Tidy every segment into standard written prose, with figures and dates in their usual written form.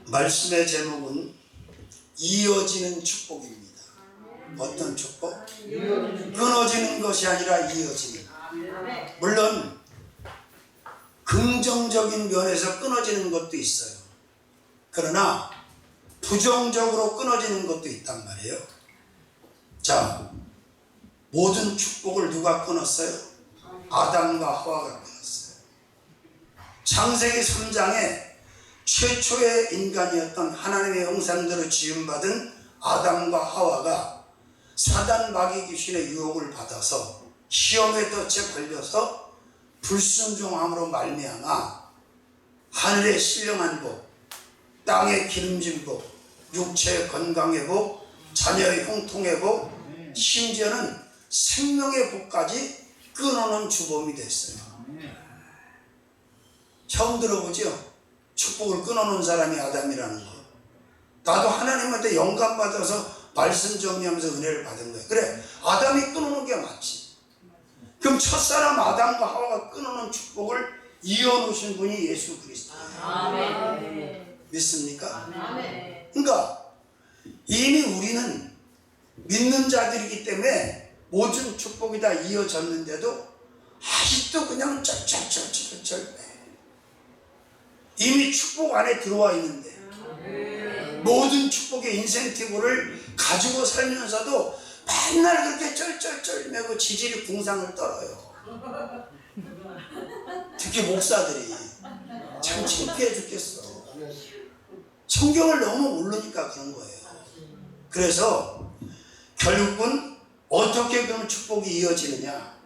말씀의 제목은 이어지는 축복입니다. 어떤 축복? 끊어지는 것이 아니라 이어지는. 물론 긍정적인 면에서 끊어지는 것도 있어요. 그러나 부정적으로 끊어지는 것도 있단 말이에요. 자, 모든 축복을 누가 끊었어요? 아담과 하와가 끊었어요. 창세기 3장에 최초의 인간이었던 하나님의 형상대로 지음받은 아담과 하와가 사단 마귀 귀신의 유혹을 받아서 시험의 덫에 걸려서 불순종함으로 말미암아 하늘의 신령한 복, 땅의 기름진 복, 육체의 건강의 복, 자녀의 형통의 복, 심지어는 생명의 복까지 끊어놓은 주범이 됐어요. 처음 들어보죠? 축복을 끊어놓은 사람이 아담이라는 거. 나도 하나님한테 영감 받아서 말씀 정리하면서 은혜를 받은 거야. 그래, 아담이 끊어놓은 게 맞지. 그럼 첫사람 아담과 하와가 끊어놓은 축복을 이어놓으신 분이 예수 그리스도예요. 믿습니까? 그러니까 이미 우리는 믿는 자들이기 때문에 모든 축복이 다 이어졌는데도 아직도 그냥 쩔쩔쩔쩔쩔 이미 축복 안에 들어와 있는데 모든 축복의 인센티브를 가지고 살면서도 맨날 그렇게 쩔쩔쩔매고 지질이 궁상을 떨어요. 특히 목사들이 참 창피해 죽겠어. 성경을 너무 모르니까 그런 거예요. 그래서 결국은 어떻게 그러면 축복이 이어지느냐,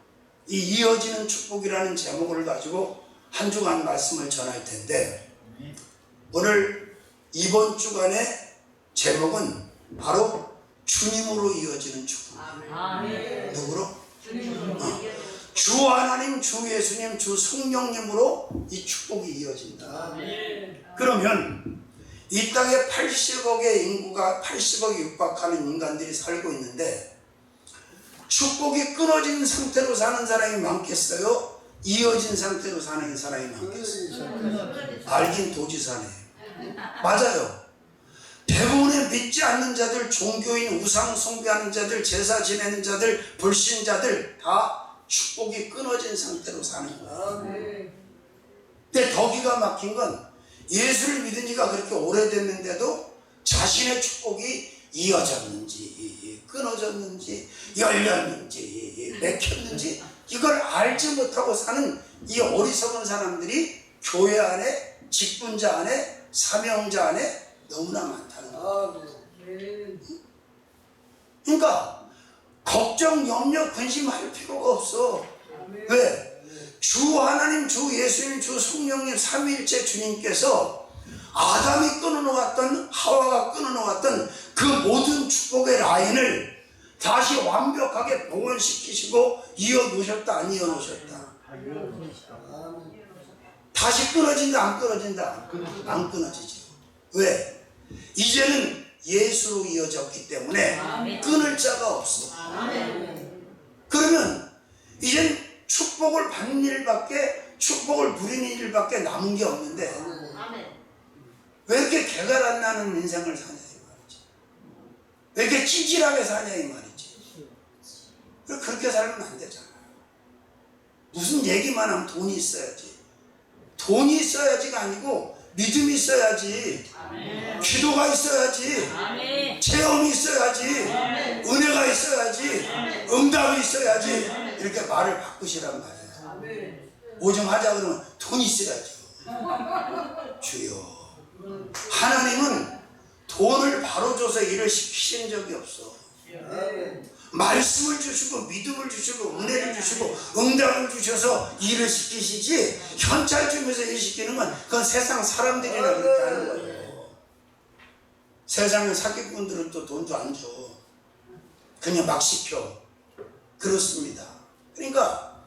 이 이어지는 축복이라는 제목을 가지고 한 주간 말씀을 전할 텐데, 오늘 이번 주간의 제목은 바로 주님으로 이어지는 축복. 누구로? 주 하나님, 주 예수님, 주 성령님으로 이 축복이 이어진다. 그러면 이 땅에 80억의 인구가 80억에 육박하는 인간들이 살고 있는데 축복이 끊어진 상태로 사는 사람이 많겠어요? 이어진 상태로 사는 사람이 많겠어요? 알긴 도지사네요. 맞아요. 대부분의 믿지 않는 자들, 종교인, 우상 숭배하는 자들, 제사 지내는 자들, 불신자들 다 축복이 끊어진 상태로 사는 거예요. 근데 더 기가 막힌 건 예수를 믿은 지가 그렇게 오래됐는데도 자신의 축복이 이어졌는지 끊어졌는지 열렸는지 맥혔는지 이걸 알지 못하고 사는 이 어리석은 사람들이 교회 안에, 직분자 안에, 사명자 안에 너무나 많다는 거예요. 그러니까 걱정, 염려, 근심할 필요가 없어. 왜? 주 하나님, 주 예수님, 주 성령님 삼위일체 주님께서 아담이 끊어놓았던, 하와가 끊어놓았던 그 모든 축복의 라인을 다시 완벽하게 복원시키시고 이어놓으셨다, 안 이어놓으셨다? 다시 끊어진다, 안 끊어진다? 안 끊어지죠. 왜? 이제는 예수로 이어졌기 때문에 끊을 자가 없어. 그러면 이젠 축복을 받는 일밖에, 축복을 누리는 일밖에 남은 게 없는데 왜 이렇게 개가 안 나는 인생을 사냐 이 말이지. 왜 이렇게 찌질하게 사냐 이 말이지. 그렇게 살면 안 되잖아. 무슨 얘기만 하면 돈이 있어야지. 돈이 있어야지가 아니고 믿음이 있어야지. 기도가 있어야지. 체험이 있어야지. 은혜가 있어야지. 응답이 있어야지. 이렇게 말을 바꾸시란 말이에요. 오줌 하자 그러면 돈 있어야죠. 주여, 하나님은 돈을 바로 줘서 일을 시키신 적이 없어. 말씀을 주시고 믿음을 주시고 은혜를 주시고 응답을 주셔서 일을 시키시지, 현찰 주면서 일 시키는 건 그건 세상 사람들이나 그렇게 하는 거예요. 세상의 사기꾼들은 또 돈도 안 줘. 그냥 막 시켜. 그렇습니다. 그러니까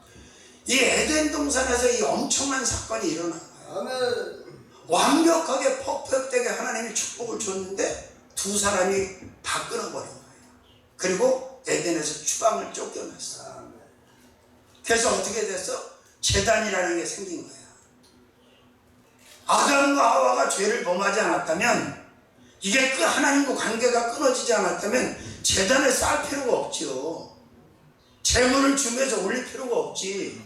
이 에덴 동산에서 이 엄청난 사건이 일어난 거예요. 완벽하게 퍼펙트하게 하나님이 축복을 줬는데 두 사람이 다 끊어버린 거예요. 그리고 에덴에서 추방을 쫓겨났어. 그래서 어떻게 됐어? 제단이라는 게 생긴 거야. 아담과 하와가 죄를 범하지 않았다면, 이게 하나님과 관계가 끊어지지 않았다면 제단에 쌓을 필요가 없지요. 제물을 주면서 올릴 필요가 없지.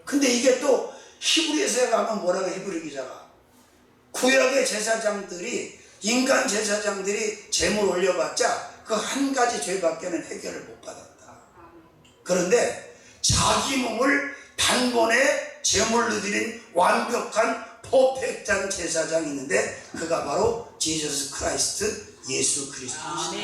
근데 이게 또 히브리서에 가면 뭐라고 히브리 기자가, 구약의 제사장들이, 인간 제사장들이 제물 올려봤자 그 한 가지 죄밖에는 해결을 못 받았다. 그런데 자기 몸을 단번에 제물로 드린 완벽한 퍼펙트한 제사장이 있는데, 그가 바로 지저스 크라이스트, 예수 그리스도이시다.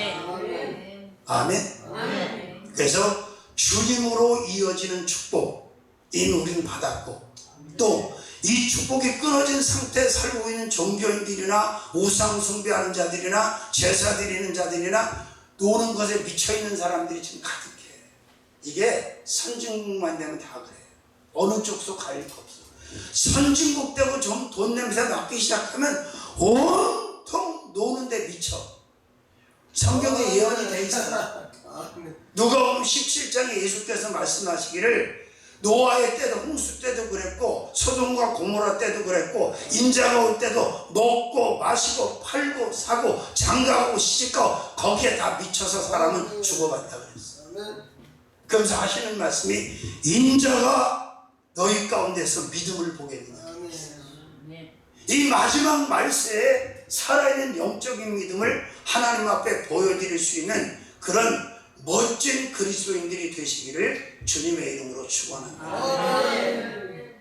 아멘. 그래서 주님으로 이어지는 축복인 우리는 받았고, 또 이 축복이 끊어진 상태에 살고 있는 종교인들이나 우상 숭배하는 자들이나 제사 드리는 자들이나 노는 것에 미쳐있는 사람들이 지금 가득해. 이게 선진국만 되면 다 그래. 어느 쪽도 가릴 거 없어. 선진국 되고 좀 돈 냄새 맡기 시작하면 온통 노는데 미쳐. 성경에 예언이 돼 있어. 누가복음 17장에 예수께서 말씀하시기를, 노아의 때도, 홍수 때도 그랬고, 소돔과 고모라 때도 그랬고, 인자가 올 때도 먹고 마시고 팔고 사고 장가가고 시집가고 거기에 다 미쳐서 사람은 죽어간다 그랬어. 그러면서 하시는 말씀이, 인자가 너희 가운데서 믿음을 보겠느냐. 이 마지막 말세에 살아있는 영적인 믿음을 하나님 앞에 보여드릴 수 있는 그런 멋진 그리스도인들이 되시기를 주님의 이름으로 축원합니다.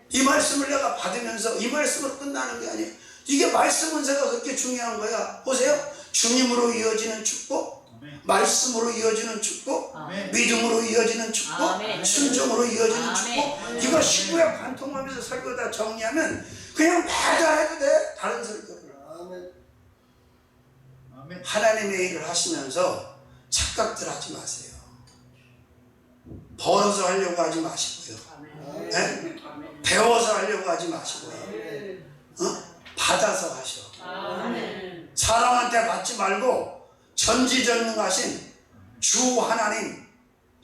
이 말씀을 내가 받으면서 이 말씀으로 끝나는 게 아니에요. 이게 말씀 은사가 그렇게 중요한 거야. 보세요. 주님으로 이어지는 축복, 말씀으로 이어지는 축복, 믿음으로 이어지는 축복, 순종으로 이어지는 축복. 이거 19회 관통하면서 설교 다 정리하면 그냥 매달 해도 돼. 다른 설교를. 하나님의 일을 하시면서 착각들 하지 마세요. 벌어서 하려고 하지 마시고요. 네? 배워서 하려고 하지 마시고요. 받아서 하셔. 사람한테 받지 말고 전지전능하신 주 하나님,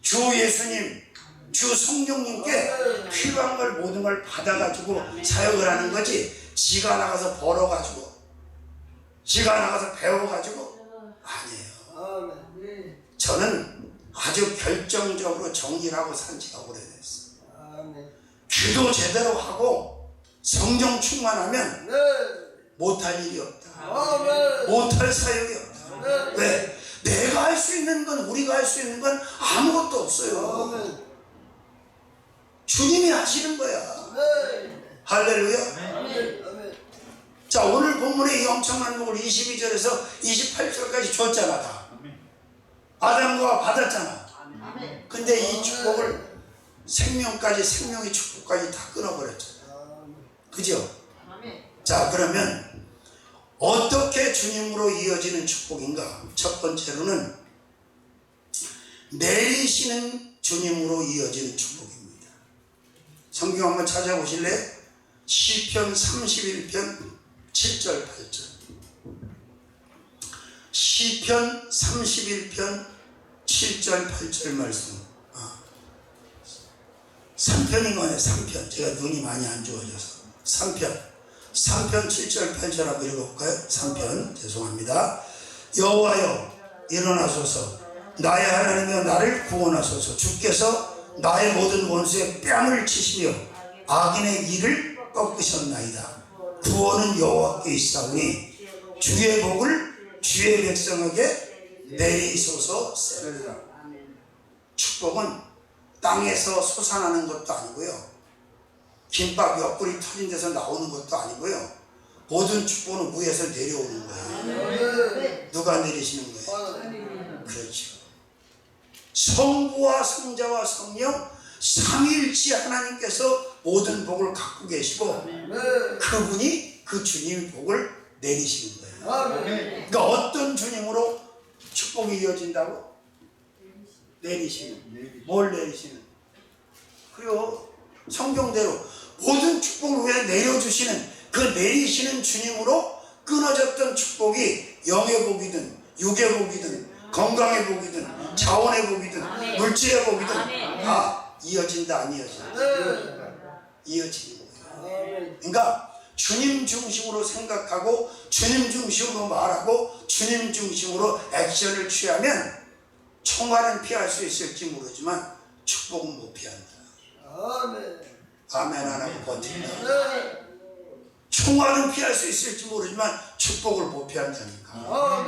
주 예수님, 주 성령님께 필요한 걸 모든 걸 받아가지고 사역을 하는 거지, 지가 나가서 벌어가지고 지가 나가서 배워가지고 아니에요. 저는 아주 결정적으로 정리를 하고 산 지가 오래됐어요. 기도 제대로 하고 성령 충만하면 못할 일이 없다. 못할 사역이 없다. 왜? 내가 할 수 있는 건, 우리가 할 수 있는 건 아무것도 없어요. 주님이 하시는 거야. 할렐루야. 자, 오늘 본문에 이 엄청난 복을 22절에서 28절까지 줬잖아. 다 아담과 받았잖아. 근데 이 축복을 생명까지, 생명의 축복까지 다 끊어버렸잖아. 그죠? 자, 그러면 어떻게 주님으로 이어지는 축복인가? 첫 번째로는 내리시는 주님으로 이어지는 축복입니다. 성경 한번 찾아보실래요? 시편 31편 7절 8절. 시편 31편 7절 8절 말씀. 3편인 거네. 3편. 제가 눈이 많이 안 좋아져서 3편 7절 8절 한번 읽어볼까요? 3편. 죄송합니다. 여호와여 일어나소서, 나의 하나님이여 나를 구원하소서. 주께서 나의 모든 원수의 뺨을 치시며 악인의 일을 꺾으셨나이다. 구원은 여호와께 있사오니 주의 복을 주의 백성에게 내리소서. 축복은 땅에서 솟아나는 것도 아니고요, 김밥 옆구리 터진 데서 나오는 것도 아니고요, 모든 축복은 위에서 내려오는 거예요. 누가 내리시는 거예요? 그렇죠. 성부와 성자와 성령 삼위일체 하나님께서 모든 복을 갖고 계시고, 그분이 그 주님의 복을 내리시는 거예요. 그러니까 어떤 주님으로 축복이 이어진다고? 내리시는. 뭘 내리시는? 그리고 성경대로 모든 축복을 왜 내려주시는, 그 내리시는 주님으로 끊어졌던 축복이 영의 복이든 육의 복이든 건강의 복이든 자원의 복이든 물질의 복이든 다 이어진다 안 이어진다? 이어지는 거예요. 그러니까 주님 중심으로 생각하고 주님 중심으로 말하고 주님 중심으로 액션을 취하면 총알은 피할 수 있을지 모르지만 축복은 못 피한다. 아멘 안 하고 버틴다. 총알은 피할 수 있을지 모르지만 축복을 못 피한다니까.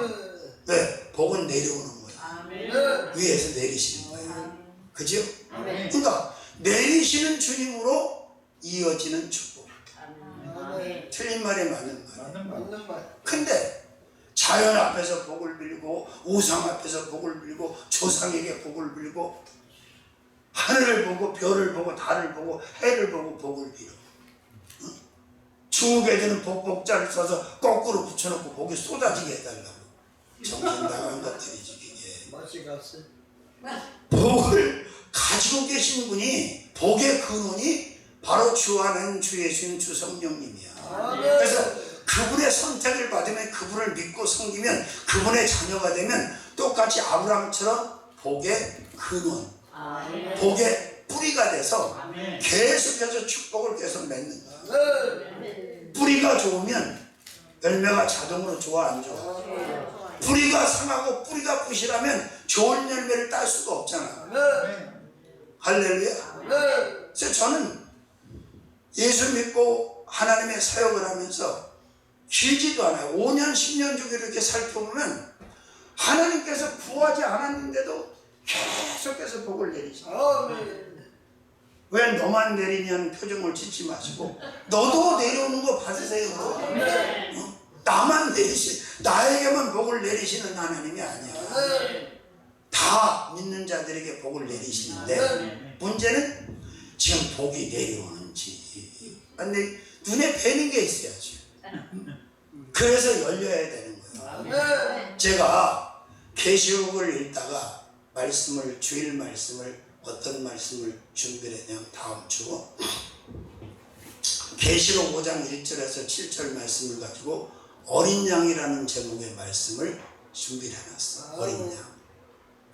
왜? 복은 내려오는 거야. 위에서 내리시는 거야. 그죠? 그러니까 내리시는 주님으로 이어지는 축복. 틀린 말이 맞는 말. 근데 자연 앞에서 복을 빌고 우상 앞에서 복을 빌고 조상에게 복을 빌고 하늘을 보고 별을 보고 달을 보고 해를 보고 복을 빌어. 중국애들은 복자를 써서 거꾸로 붙여놓고 복이 쏟아지게 해달라고. 정신 나간 것들이지 그게. 복을 가지고 계신 분이 복의 근원이 바로 주 안에 주 예수님 주 성령님이야. 그래서 그분의 선택을 받으면 그분을 믿고 섬기면 그분의 자녀가 되면 똑같이 아브라함처럼 복의 근원, 복의 뿌리가 돼서 계속해서 축복을 계속 맺는 거야. 뿌리가 좋으면 열매가 자동으로 좋아 안 좋아? 뿌리가 상하고 뿌리가 부실하면 좋은 열매를 딸 수가 없잖아. 할렐루야. 그래서 저는 예수 믿고 하나님의 사역을 하면서 길지도 않아요. 5년 10년 주기로 이렇게 살펴보면 하나님께서 구하지 않았는데도 계속해서 복을 내리셔. 왜 너만 내리냐는 표정을 짓지 마시고 너도 내려오는 거 받으세요. 나만 나에게만 복을 내리시는 하나님이 아니야. 다 믿는 자들에게 복을 내리시는데 문제는 지금 복이 내려오는지. 근데 눈에 뵈는 게 있어야지. 그래서 열려야 되는 거예요. 제가 계시록을 읽다가 주일 말씀을 어떤 말씀을 준비를 했냐면 다음 주 계시록 5장 1절에서 7절 말씀을 가지고 어린 양이라는 제목의 말씀을 준비를 해놨어. 어린 양.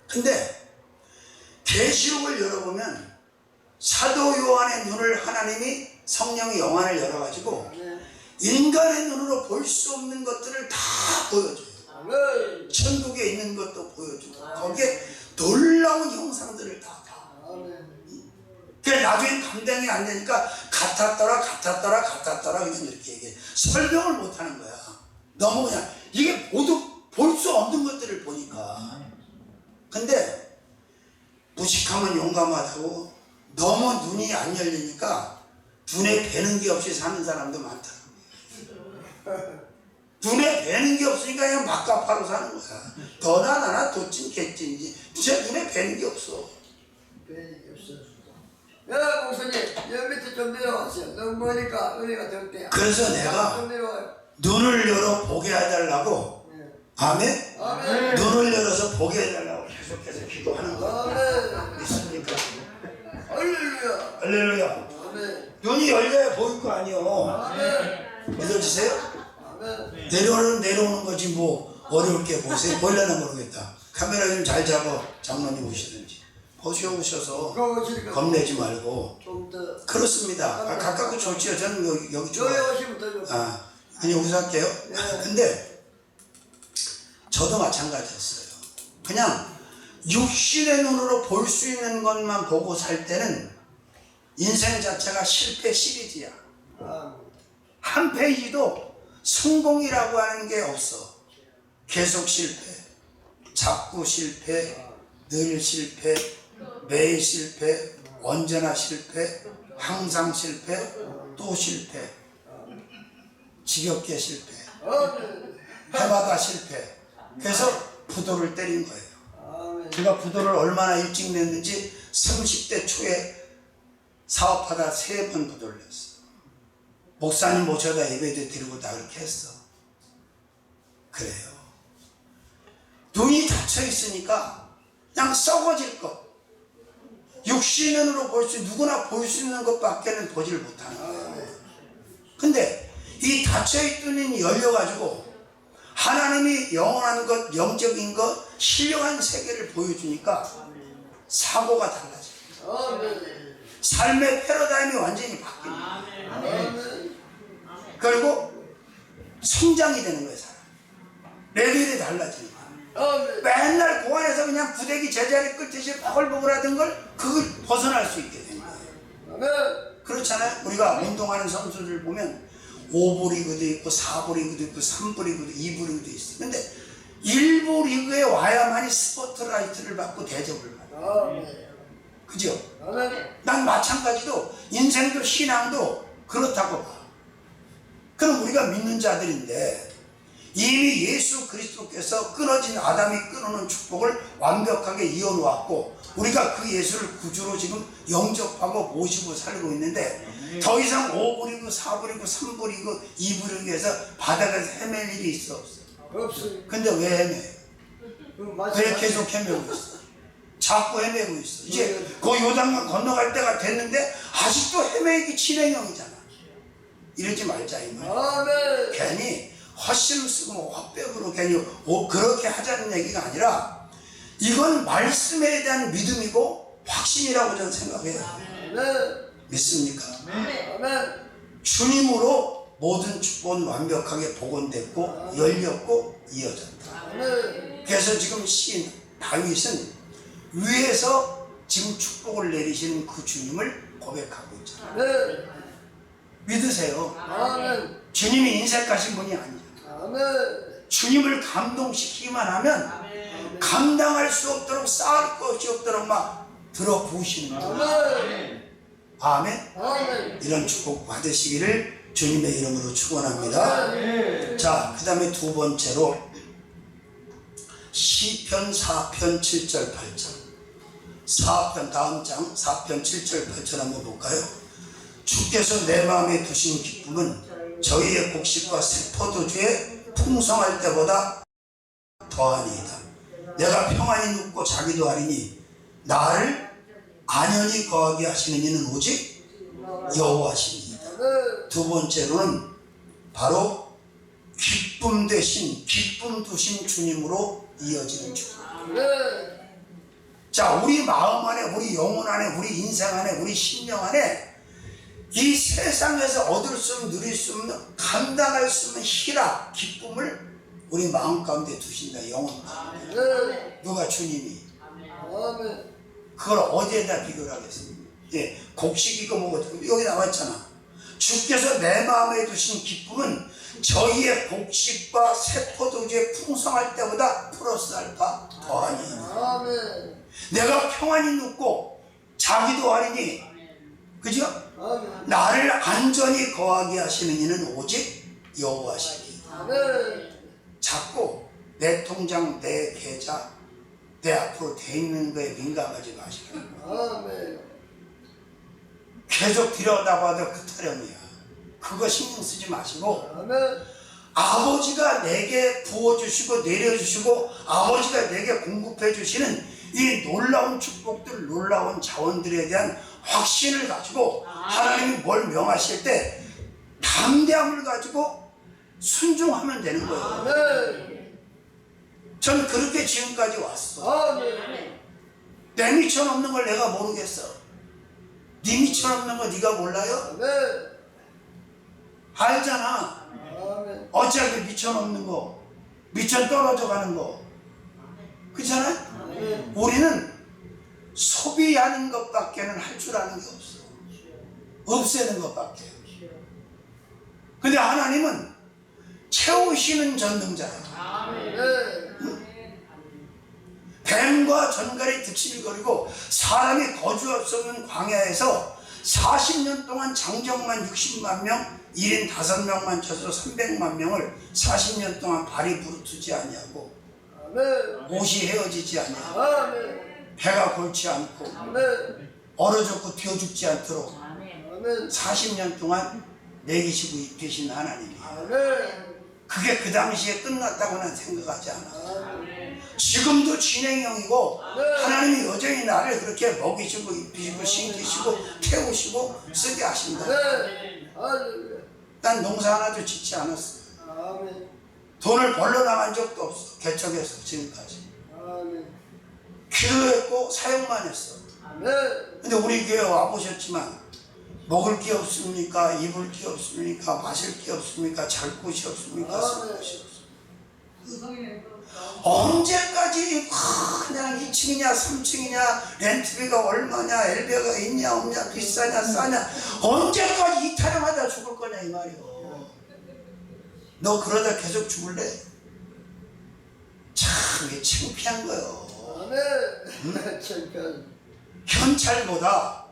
근데 계시록을 열어보면 사도 요한의 눈을 하나님이 성령이 영안을 열어가지고 인간의 눈으로 볼 수 없는 것들을 다 보여줘요. 천국에 있는 것도 보여주고 거기에 놀라운 형상들을 다. 그래 나중에 감당이 안 되니까 같았더라 그냥 이렇게 얘기해. 설명을 못 하는 거야. 너무 그냥 이게 모두 볼 수 없는 것들을 보니까. 근데 무식하면 용감하다고 너무 눈이 안 열리니까 눈에 뵈는 게 없이 사는 사람도 많다. 눈에 뵈는 게 없으니까 그냥 막가파로 사는 거야. 너나 나나 도찐 개찐이지 진짜 눈에 뵈는 게 없어. 야 목사님 여 밑에 좀 내려왔어요. 너무 머니까 은혜가 될 때야. 그래서 내가 눈을 열어 보게 해달라고. 아멘? 아멘. 눈을 열어서 보게 해달라고 계속해서 기도하는 거야. 믿습니까? 할렐루야. 할렐루야. 아멘. 눈이 열려야 보일 거 아니요. 아멘. 믿어주세요? 아멘. 내려오는 거지 뭐 어려울 게 보세요. 보려나 모르겠다. 카메라 좀 잘 잡아. 장로님 오시든지 오셔서 겁내지 말고. 좀 더. 그렇습니다. 가깝고 좋지요. 저는 여기 좋아요. 저기 오시면 더 좋아요. 아니 웃을게요. 네. 근데 저도 마찬가지였어요. 그냥 육신의 눈으로 볼 수 있는 것만 보고 살 때는 인생 자체가 실패 시리즈야. 한 페이지도 성공이라고 하는 게 없어. 계속 실패, 자꾸 실패, 늘 실패, 매일 실패, 언제나 실패, 항상 실패, 또 실패, 지겹게 실패, 해마다 실패. 그래서 부도를 때린 거예요. 제가 부도를 얼마나 일찍 냈는지 30대 초에 사업하다 3번 부도를 냈어. 목사님 모셔다 예배도 드리고 다 그렇게 했어. 그래요. 눈이 닫혀 있으니까 그냥 썩어질 것. 육신의 눈으로 볼 수, 누구나 볼 수 있는 것밖에는 보지를 못하는 거예요. 근데 이 닫혀있던 눈이 열려가지고 하나님이 영원한 것, 영적인 것, 신령한 세계를 보여주니까 사고가 달라져요. 삶의 패러다임이 완전히 바뀝니다. 그리고 성장이 되는 거예요. 사람 레벨이 달라지는 거예요. 아멘. 맨날 그 안에서 그냥 구데기 제자리 끌듯이 버글버글하던 걸 그걸 벗어날 수 있게 되는 거예요. 아멘. 그렇잖아요. 우리가 운동하는 선수들 보면 5부 리그도 있고 4부 리그도 있고 3부 리그도 2부 리그도 있어요. 근데 1부 리그에 와야만이 스포트라이트를 받고 대접을 받아요. 아멘. 그죠? 아멘. 난 마찬가지로 인생도 신앙도 그렇다고 봐. 그럼 우리가 믿는 자들인데 이미 예수 그리스도께서 끊어진 아담이 끊어놓은 축복을 완벽하게 이어놓았고 우리가 그 예수를 구주로 지금 영접하고 모시고 살고 있는데 더 이상 5부리고 4부리고 3부리고 2부리고에서 바닥에서 헤맬 일이 있어 없어? 없어요. 근데 왜 헤매요? 왜 계속 헤매고 있어? 자꾸 헤매고 있어. 이제 그 요단강 건너갈 때가 됐는데 아직도 헤매기 진행형이잖아. 이러지 말자 이 말이야. 아멘. 괜히 헛심 쓰고 헛백으로 괜히 그렇게 하자는 얘기가 아니라 이건 말씀에 대한 믿음이고 확신이라고 저는 생각해요. 아멘. 믿습니까? 아멘. 주님으로 모든 축복은 완벽하게 복원됐고 열렸고 이어졌다. 아멘. 그래서 지금 시인 다윗은 위에서 지금 축복을 내리시는 그 주님을 고백하고 있잖아요. 아멘. 믿으세요. 아멘. 주님이 인색하신 분이 아니죠. 아멘. 주님을 감동시키기만 하면 감당할 수 없도록 쌓을 것이 없도록 막 들어부으시는 거예요. 아멘. 아멘. 아멘. 이런 축복 받으시기를 주님의 이름으로 축원합니다. 자, 그 다음에 두 번째로 시편 4편 7절 8절 4편 다음 장 4편 7절 8절 한번 볼까요? 주께서 내 마음에 두신 기쁨은 저희의 곡식과 새 포도주에 풍성할 때보다 더하니이다. 내가 평안히 눕고 자기도 하리니 나를 안연히 거하게 하시는 이는 오직 여호와시니이다. 두 번째로는 바로 기쁨 대신 기쁨 두신 주님으로 이어지는 축복. 자, 우리 마음 안에, 우리 영혼 안에, 우리 인생 안에, 우리 심령 안에 이 세상에서 얻을 수 없는, 누릴 수 없는, 감당할 수 없는 희락, 기쁨을 우리 마음 가운데 두신다. 영혼 가운데. 누가? 주님이. 아멘. 그걸 어디에다 비교를 하겠습니까? 예, 곡식이고 뭐고 여기 나와있잖아. 주께서 내 마음에 두신 기쁨은 저희의 곡식과 새 포도주에 풍성할 때보다 플러스 알파 더하니. 아멘. 내가 평안히 눕고 자기도 하리니, 그죠? 아멘. 나를 안전히 거하게 하시는 이는 오직 여호와시니. 아멘. 자꾸 내 통장, 내 계좌, 내 앞으로 돼 있는 거에 민감하지 마시라는 거야. 아멘. 계속 들여다봐도 그 타령이야. 그거 신경 쓰지 마시고 아멘. 아버지가 내게 부어주시고 내려주시고 아버지가 내게 공급해 주시는 이 놀라운 축복들, 놀라운 자원들에 대한 확신을 가지고 하나님이 뭘 명하실 때 담대함을 가지고 순종하면 되는 거예요. 아멘. 전 그렇게 지금까지 왔어. 아멘. 내 미쳐넘는 걸 내가 모르겠어. 네 미쳐넘는 거 네가 몰라요? 아멘. 알잖아. 아멘. 어차피 미쳐넘는 거, 미쳐 떨어져 가는 거, 그렇잖아? 아멘. 우리는 소비하는 것밖에는 할 줄 아는 게 없어. 없애는 것밖에. 근데 하나님은 채우시는 전능자야. 아멘. 뱀과 전갈이 득실거리고 사람이 거주할 수 없는 광야에서 40년 동안 장정만 60만 명, 1인 5명만 쳐서 300만 명을 40년 동안 발이 부르트지 아니하고 아멘. 옷이 헤어지지 아니하고 아멘. 배가 골치 않고 아멘. 얼어 죽고 튀어 죽지 않도록 아멘. 40년 동안 먹이시고 입히신 하나님이, 아멘. 그게 그 당시에 끝났다고는 생각하지 않아. 아멘. 지금도 진행형이고 네. 하나님이 여전히 나를 그렇게 먹이시고 입히시고 신기시고 태우시고 쓰게 하신다. 아멘. 할렐루야. 난 농사 하나도 짓지 않았어. 아멘. 돈을 벌러 나간 적도 없어. 개척해서 지금까지 아멘. 기도했고 사용만 했어. 아멘. 근데 우리 교회 와보셨지만 먹을 게 없습니까? 입을 게 없습니까? 마실 게 없습니까? 잘 곳이 없습니까? 쓸 곳이 없습니까? 언제까지 그냥 2층이냐 3층이냐 렌트비가 얼마냐 엘베가 있냐 없냐 비싸냐 싸냐 언제까지 이 타령하다 죽을 거냐 이 말이요. 너 그러다 계속 죽을래? 참 이게 창피한 거요. 아멘. 창피한. 현찰보다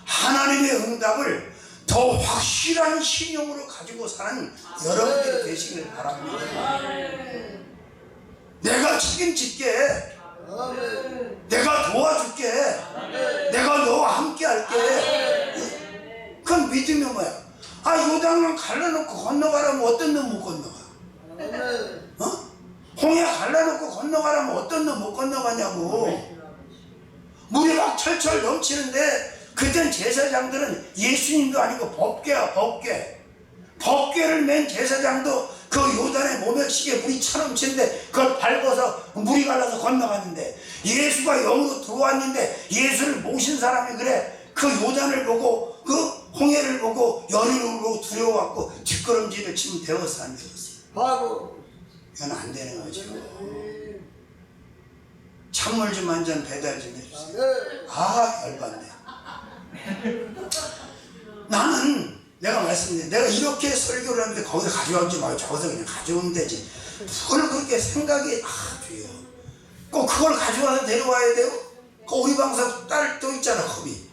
하나님의 응답을 더 확실한 신용으로 가지고 사는 여러분들이 되시길 바랍니다. 내가 책임질게. 내가 도와줄게. 내가 너와 함께 할게. 그건 믿음이 뭐야? 아, 요단을 갈라놓고 건너가라면 어떤 놈 못 건너가? 어? 홍해 갈라놓고 건너가라면 어떤 놈 못 건너가냐고. 물이 막 철철 넘치는데 그땐 제사장들은 예수님도 아니고 법궤야, 법궤. 법궤를 맨 제사장도 그 요단의 모멸시계 물이 차넘치는데 그걸 밟아서 물이 갈라서 건너갔는데 예수가 영으로 들어왔는데 예수를 모신 사람이 그래 그 요단을 보고 그 홍해를 보고 연인을 보고 두려워갖고 뒷걸음질을 치면 되었어 안 되었어? 바로. 이건 안 되는 거죠. 찬물 좀 한 잔 배달 좀 해주세요. 아 열받네. 나는 내가 말씀드린 내가 이렇게 설교를 하는데 거기서 가져가지 말고 저기서 그냥 가져오면 되지. 그걸 그렇게 생각이 주요. 꼭 그걸 가져와서 데려와야 돼요? 그 우리 방송 딸 또 있잖아 컵이.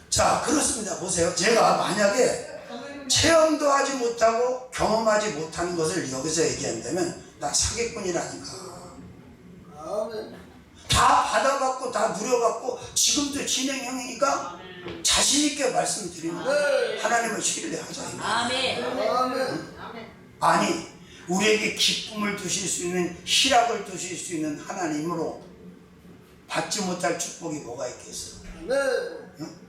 자 그렇습니다. 보세요. 제가 만약에 체험도 하지 못하고 경험하지 못하는 것을 여기서 얘기한다면 나 사기꾼이라니까. 다 받아봤고 다 누려봤고 지금도 진행형이니까 자신있게 말씀드립니다. 하나님을 신뢰하자. 아멘. 아니 우리에게 기쁨을 두실 수 있는 희락을 두실 수 있는 하나님으로 받지 못할 축복이 뭐가 있겠어? 응?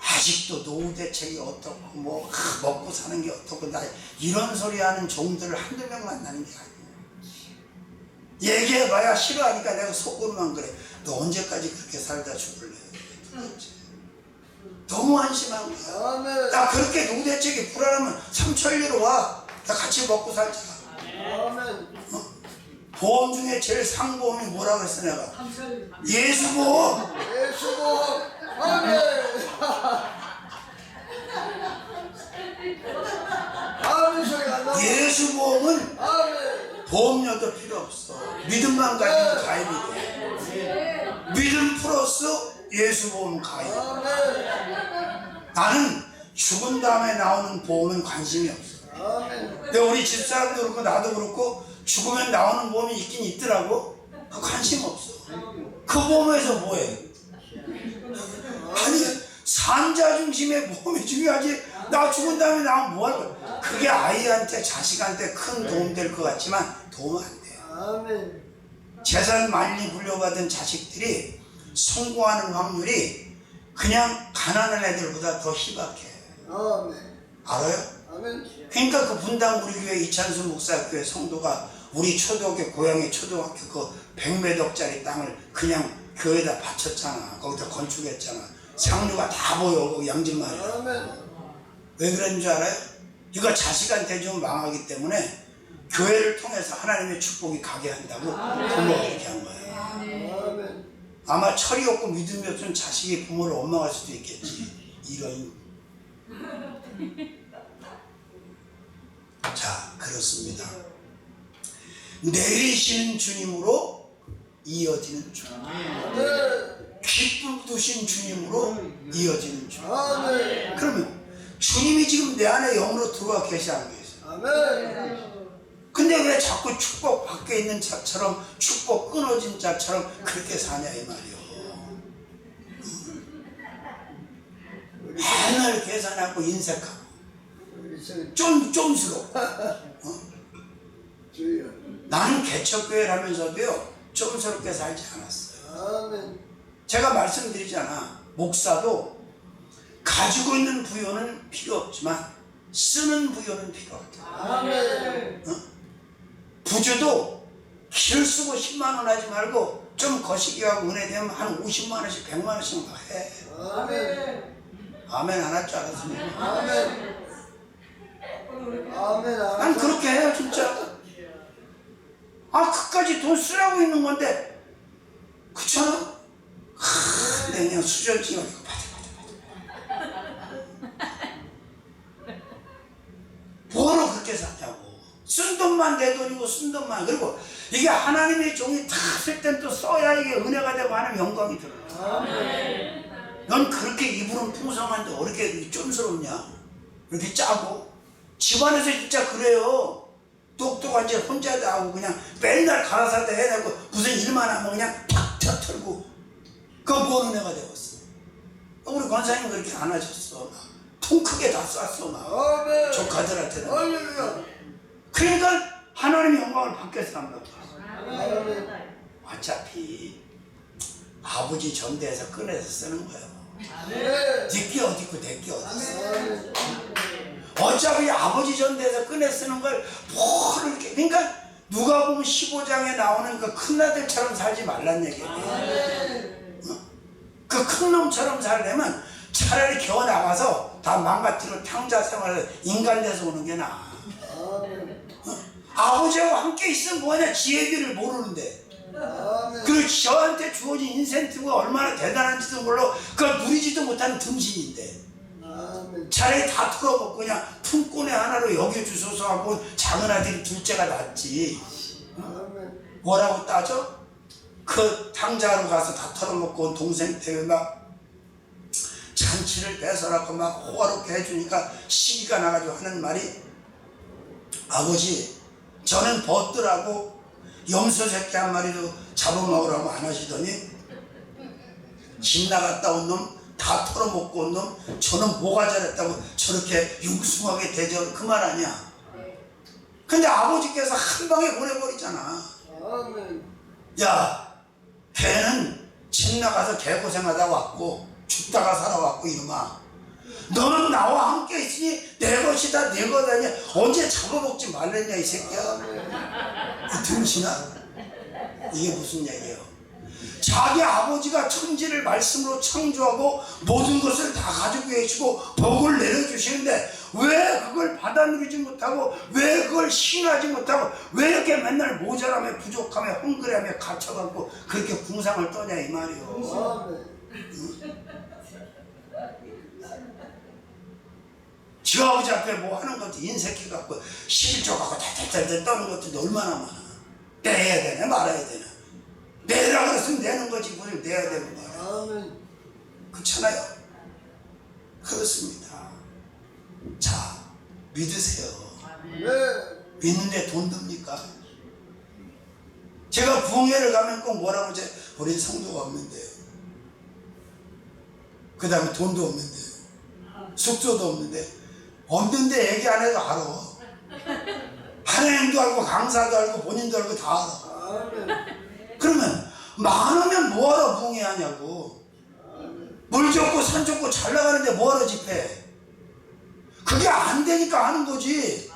아직도 노후 대책이 어떻고 뭐 먹고 사는 게 어떻고 나 이런 소리 하는 종들을 한두 명 만나는 게 아니에요. 얘기해봐야 싫어하니까 내가 속으로만 그래. 너 언제까지 그렇게 살다 죽을래? 너무 한심한 거야. 나 그렇게 노후 대책이 불안하면 삼천리로 와. 나 같이 먹고 살자. 어? 보험 중에 제일 상보험이 뭐라 그랬어 내가? 예수보험. 예수보험. 아멘. 아멘 소리가 안 나와. 예수보험은 아멘. 보험료도 필요 없어. 믿음만 가지고 가입이 돼. 믿음 플러스 예수보험 가입. 나는 죽은 다음에 나오는 보험은 관심이 없어. 근데 우리 집사람도 그렇고 나도 그렇고 죽으면 나오는 보험이 있긴 있더라고. 그 관심 없어. 그 보험에서 뭐해? 아니 산자 중심의 보험이 중요하지. 나 죽은 다음에 나오면 뭐 할 거야? 그게 아이한테 자식한테 큰 도움 될 것 같지만 도움 안 돼요. 재산 많이 물려받은 자식들이 성공하는 확률이 그냥 가난한 애들보다 더 희박해. 알아요? 그러니까 그 분당 우리 교회 이찬수 목사교회 성도가 우리 초등학교 고향의 초등학교 그 100m짜리 땅을 그냥 교회에다 바쳤잖아. 거기다 건축했잖아. 상류가 다 보여. 그 양진말이야. 왜 그런 줄 알아요? 이거 자식한테 좀 망하기 때문에 교회를 통해서 하나님의 축복이 가게 한다고 부모가 그렇게 한 거예요. 아마 철이 없고 믿음이 없으면 자식이 부모를 원망할 수도 있겠지. 이런. 자, 그렇습니다. 내리시는 주님으로 이어지는 주님. 기쁨 두신 주님으로 이어지는 주님. 그러면 주님이 지금 내 안에 영으로 들어와 계시 안 계세요? 근데 왜 자꾸 축복 밖에 있는 자처럼 축복 끊어진 자처럼 그렇게 사냐 이 말이요. 맨날 계산하고 인색하고 쫌스러워. 나는 개척교회를 하면서도요 쫌스럽게 살지 않았어요. 제가 말씀드리잖아. 목사도 가지고 있는 부여는 필요 없지만 쓰는 부여는 필요하다. 부주도 길 쓰고 10만 원 하지 말고 좀 거시기하고 은혜 되면 한 50만 원씩 100만 원씩 막 해. 아멘. 아멘 안 할 줄 알았으면. 아멘. 아멘. 난 그렇게 해요 진짜. 아 그까지 돈 쓰라고 있는 건데 그렇잖아. 근데 그냥 수전증을 받아. 뭐로 그렇게 사냐고. 쓴 돈만 내 돈이고 쓴 돈만. 그리고 이게 하나님의 종이 다 쓸 땐 또 써야 이게 은혜가 되고 하는 영광이 들어. 넌 그렇게 이불은 풍성한데 어떻게 쫌스럽냐. 이렇게 짜고. 집안에서 진짜 그래요. 똑똑한 지 혼자도 하고 그냥 맨날 가라사대 해놓고 무슨 일만 하면 그냥 탁 털고. 그거 뭔 은혜가 되었어. 우리 권사님 그렇게 안 하셨어. 통 크게 다 쐈어 막. 아멘. 조카들한테는. 할렐루야. 그러니까 하나님의 영광을 받겠어 안 받겠어. 아멘. 어차피 아버지 전대에서 꺼내서 쓰는 거예요. 네. 네게 어디 있고 내게 어디 있어. 아멘. 어차피 아버지 전대에서 꺼내 쓰는 걸 뭘 이렇게. 그러니까 누가 보면 15장에 나오는 그 큰아들처럼 살지 말란 얘기예요. 그 큰 놈처럼 살려면 차라리 겨우 나가서 다 망가뜨리고 탕자 생활을 인간 돼서 오는 게 나아. 아멘. 아버지하고 함께 있으면 뭐냐. 지혜들을 모르는데. 아멘. 그리고 저한테 주어진 인센티브가 얼마나 대단한지도 몰라. 그걸 누리지도 못하는 등신인데. 아멘. 차라리 다 털어먹고 그냥 품꾼의 하나로 여겨주소서 하고 작은 아들이 둘째가 낫지. 아멘. 뭐라고 따져? 그 탕자로 가서 다 털어먹고 온 동생 때문에 막 잔치를 뺏어라고 막 호화롭게 해주니까 시기가 나가지고 하는 말이, 아버지 저는 벗들하고 염소 새끼 한 마리도 잡아먹으라고 안 하시더니 집 나갔다 온 놈 다 털어먹고 온 놈 저는 뭐가 잘했다고 저렇게 융숭하게 대접. 그 말 아니야. 근데 아버지께서 한 방에 보내버리잖아. 아멘. 야, 걔는 집 나가서 개고생하다 왔고 죽다가 살아왔고 이놈아, 너는 나와 함께 있으니 내 것이다 내 거다냐. 언제 잡아먹지 말랬냐 이 새끼야. 이 등신아. 이게 무슨 얘기예요. 자기 아버지가 천지를 말씀으로 창조하고 모든 것을 다 가지고 계시고 복을 내려주시는데 왜 그걸 받아 누리지 못하고, 왜 그걸 신하지 못하고, 왜 이렇게 맨날 모자라며 부족하며 헝그레하며 갇혀갖고 그렇게 궁상을 떠냐 이 말이요. 아멘. 지 아버지 앞에 뭐 하는 것도 인색해 갖고 11조 갖고 달달달 떠는 것도 얼마나 많아. 내야 되나 말아야 되나. 내라 그랬으면 내는 거지 뭘 내야 되는 거야. 아멘. 그렇잖아요. 그렇습니다. 자, 믿으세요. 네. 믿는데 돈 듭니까? 제가 부흥회를 가면 꼭 뭐라고 제 우리 성도가 없는데요. 그 다음에 돈도 없는데요. 숙소도 없는데. 없는데 얘기 안 해도 알아. 하나님도 알고 강사도 알고 본인도 알고 다 알아. 아멘. 그러면 많으면 뭐하러 부흥회 하냐고. 물 좋고 산 좋고 잘 나가는데 뭐하러 집회. 그게 안 되니까 하는 거지.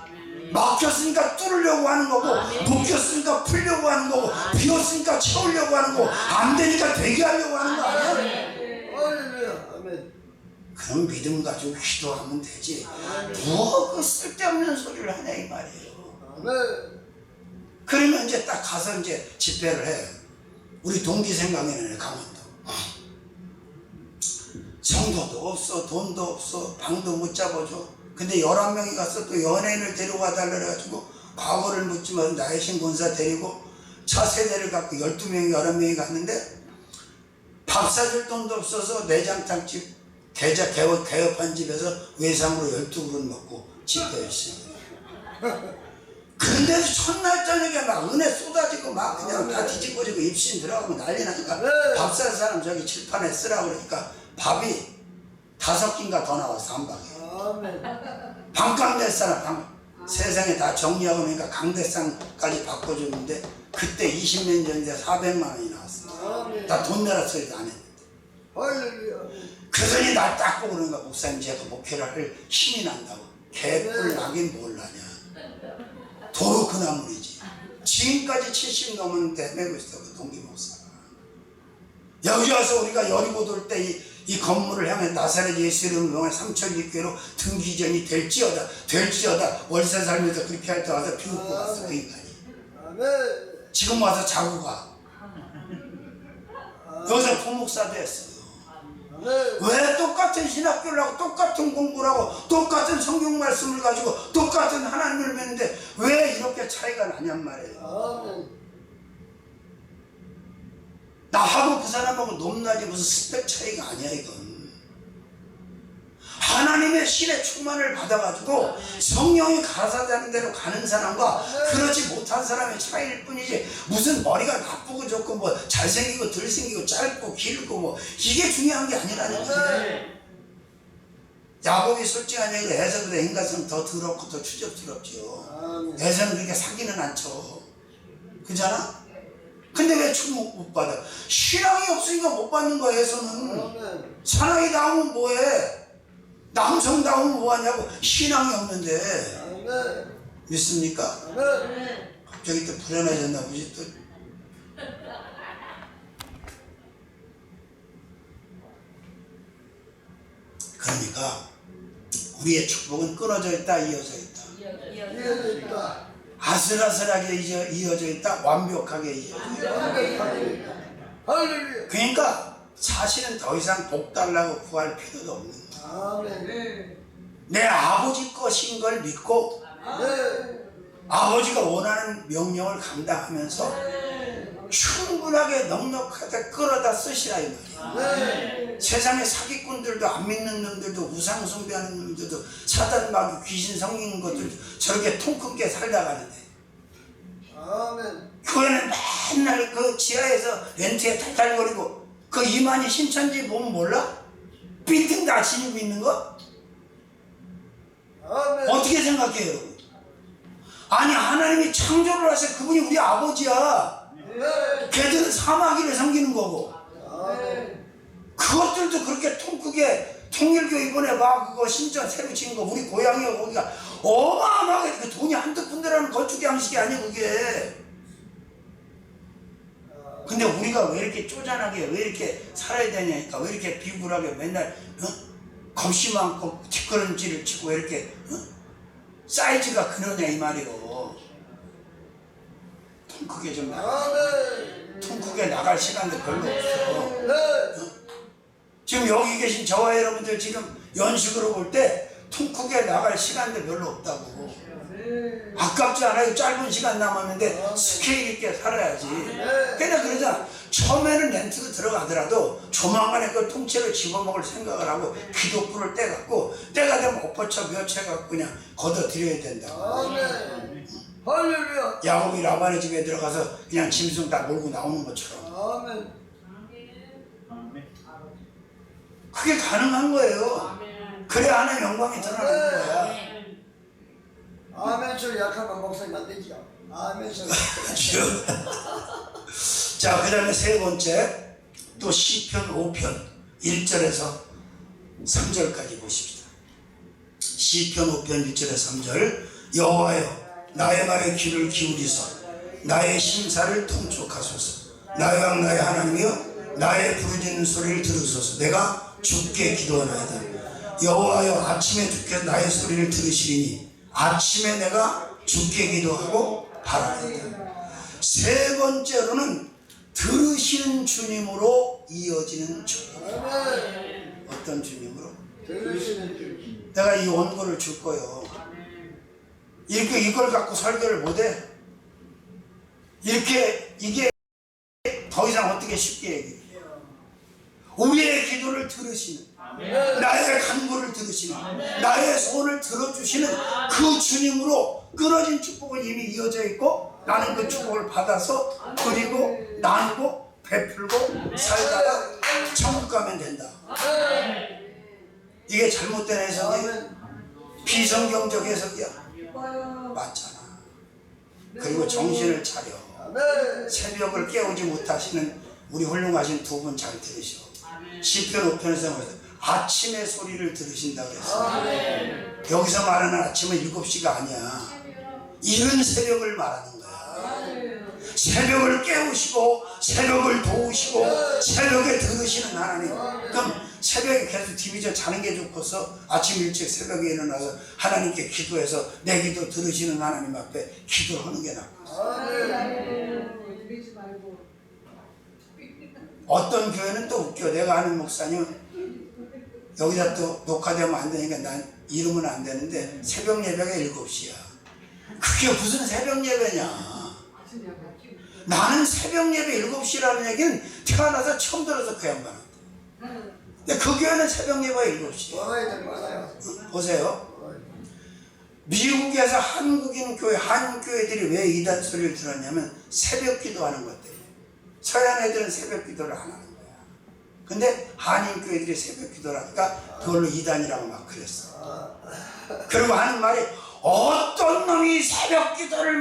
막혔으니까 뚫으려고 하는 거고, 묶였으니까 풀려고 하는 거고, 비었으니까 채우려고 하는 거고, 안 되니까 되게 하려고 하는 거 아니야? 할렐루야. 아멘. 그럼 믿음 가지고 기도하면 되지. 뭐 그 쓸데없는 소리를 하냐 이 말이에요. 아멘. 그러면 이제 딱 가서 이제 집회를 해. 우리 동기 생각에는 강원도. 성도도 없어, 돈도 없어, 방도 못 잡아줘. 근데 11명이 가서 또 연예인을 데려와 달라 그래가지고 과거를 묻지만 나의 신권사 데리고 차 세대를 갖고 12명이 11명이 갔는데 밥 사줄 돈도 없어서 내장탕집 개업한 집에서 외상으로 12그릇 먹고 집회했어요. 그런데도 첫날 저녁에 막 은혜 쏟아지고 막 그냥 다 뒤집어지고 입신 들어가고 난리 나니까 밥 살 사람 저기 칠판에 쓰라고 그러니까 밥이 5끼인가 더 나왔어 한 방에. 아멘. 방강 낼 사람 세상에 다 정리하고 그러니까 강대상까지 바꿔줬는데 그때 20년 전인데 400만 원이 나왔어. 아멘. 나 돈 내라 소리도 안 했는데. 할렐루야. 그러더니 날 딱 보고 그러니까 목사님 제가 목회를 할 힘이 난다고. 개뿔 나긴 몰라냐. 도로 그 나물이지. 지금까지 70 넘었는데 매고 있어 그 동기 목사가. 여기 와서 우리가 여리고 돌 때 이 건물을 향해 나사렛 예수 이름을 명한 삼천리교회로 등기전이 될지어다 월세 살면서 그렇게 할 때 와서 비웃고 갔어 그 인간이. 지금 와서 자고 가. 여기서 부목사도 했어요. 왜 똑같은 신학교를 하고 똑같은 공부를 하고 똑같은 성경 말씀을 가지고 똑같은 하나님을 믿는데 왜 이렇게 차이가 나냔 말이에요. 나하고 그 사람하고 높낮이 무슨 스펙 차이가 아니야 이건. 하나님의 신의 충만을 받아가지고 성령이 가사자는 대로 가는 사람과 그러지 못한 사람의 차이일 뿐이지 무슨 머리가 나쁘고 좋고 뭐 잘생기고 덜생기고 짧고 길고 뭐 이게 중요한 게 아니라니까. 야곱이 솔직한 얘기를 에서보다 인간성 더 더럽고 더 추접스럽지요. 에서는 그렇게 사기는 않죠. 그잖아? 근데 왜 축복 못 받아? 신앙이 없으니까 못 받는 거야. 에서는 사랑이 나오면 뭐해? 남성 나오면 뭐하냐고. 신앙이 없는데. 믿습니까? 갑자기 또 불안해졌나 보지 또. 그러니까 우리의 축복은 끊어져 있다, 이어져 있다. 아슬아슬하게 이어져 있다, 완벽하게 이어져 있다. 그러니까 사실은 더 이상 복 달라고 구할 필요도 없는 거야. 내 아버지 것인 걸 믿고 아버지가 원하는 명령을 감당하면서 충분하게 넉넉하게 끌어다 쓰시라 이 말이야. 세상에 사기꾼들도 안 믿는 놈들도 우상 숭배하는 놈들도 사단 마귀 귀신 성인 것들도 저렇게 통 크게 살다 가는데 교회는 맨날 그 지하에서 렌트에 탈탈거리고 그 이만희 신천지 보면 몰라? 빌딩 다 지니고 있는 거? 어떻게 생각해요 여러분? 아니 하나님이 창조를 하셔. 그분이 우리 아버지야. 걔들은 사마귀를 섬기는 거고 그것들도 그렇게 통 크게 통일교 이번에 막 그거 신전 새로 지은 거 우리 고향이요. 거기가 어마어마하게 그 돈이 한두 푼 들어가는 건축 양식이 아니야 그게. 근데 우리가 왜 이렇게 쪼잔하게 왜 이렇게 살아야 되냐니까. 왜 이렇게 비굴하게 맨날 겁이 많고 뒷걸음질을 치고 왜 이렇게 사이즈가 그러냐 이 말이요. 통 크게 좀 나가. 통 크게 나갈 시간도 별로 없어. 지금 여기 계신 저와 여러분들 지금 연식으로 볼 때 통 크게 나갈 시간도 별로 없다고. 아깝지 않아요? 짧은 시간 남았는데 스케일 있게 살아야지. 그냥 그러자 처음에는 렌트도 들어가더라도 조만간에 그 통째로 집어먹을 생각을 하고 기독부를 떼갖고 때가 되면 엎어쳐 묘쳐갖고 그냥 걷어들여야 된다. 야곱이 라반의 집에 들어가서 그냥 짐승 다 몰고 나오는 것처럼. 그게 가능한 거예요. 그래야 하나의 영광이 드러나는 거야. 아멘 소리 약하면 목사님 안 되지요. 아멘 소리. 자, 그 다음에 세 번째 또 시편 5편 1절에서 3절까지 보십시다. 시편 5편 1절에서 3절. 여호와여 나의 말에 귀를 기울이소 나의 심사를 통촉하소서. 나의 왕 나의 하나님이여 나의 부르짖는 소리를 들으소서. 내가 주께 기도하나이다. 여호와여 아침에 주께 나의 소리를 들으시리니 아침에 내가 주께 기도하고 바라리이다. 세 번째로는 들으시는 주님으로 이어지는 축복. 어떤 주님으로? 내가 이 원고를 줄 거예요. 이렇게 이걸 갖고 설교를 못해. 이렇게 이게 더 이상 어떻게 쉽게 얘기해. 우리의 기도를 들으시는, 나의 간구를 들으시는, 나의 소원을 들어주시는 그 주님으로 끊어진 축복은 이미 이어져 있고 나는 그 축복을 받아서 그리고 나누고 베풀고 살다가 천국 가면 된다. 이게 잘못된 해석이 비성경적 해석이야. 맞잖아. 그리고 정신을 차려. 새벽을 깨우지 못하시는 우리 훌륭하신 두 분 잘 들으시오. 시편 5편에서 아침의 소리를 들으신다 그랬어. 여기서 말하는 아침은 7시가 아니야. 이른 새벽을 말하는 거야. 새벽을 깨우시고 새벽을 도우시고 새벽에 들으시는 하나님. 그럼 새벽에 계속 TV전 자는 게 좋고서 아침 일찍 새벽에 일어나서 하나님께 기도해서 내 기도 들으시는 하나님 앞에 기도하는 게 낫고. 어떤 교회는 또 웃겨. 내가 아는 목사님은 여기다 또 녹화되면 안 되니까 난 이름은 안 되는데 새벽 예배가 7시야. 그게 무슨 새벽 예배냐. 나는 새벽 예배 7시라는 얘기는 태어나서 처음 들어서 그 양반한테. 근데 그 교회는 새벽 예배가 7시야. 보세요. 미국에서 한국인 교회, 한국 교회들이 왜 이단 소리를 들었냐면 새벽 기도하는 것 때문에. 서양 애들은 새벽 기도를 안 하는 거야. 근데 한인 교회들이 새벽 기도를 하니까 그걸로 이단이라고 막 그랬어. 그리고 하는 말이 어떤 놈이 새벽 기도를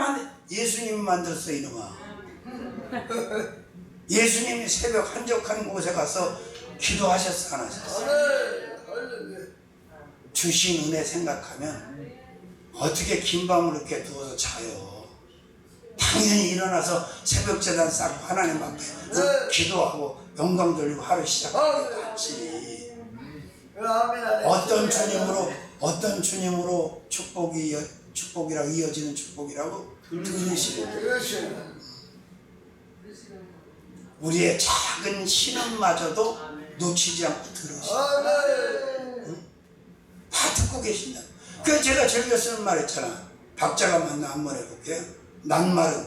예수님 만들었어 이놈아. 예수님이 새벽 한적한 곳에 가서 기도하셨어 안 하셨어? 주신 은혜 생각하면 어떻게 긴 밤을 이렇게 누워서 자요. 당연히 일어나서 새벽 제단 쌓고 하나님 앞에 기도하고 영광 돌리고 하루 시작하지. 어떤 주님으로 축복이라고 이어지는 축복이라고 들으시고 우리의 작은 신음마저도 놓치지 않고 들으시고 다 듣고 계신다. 그래서 제가 즐겨 쓰는 말 있잖아. 박자가 맞나 한번 해볼게요. 낱말은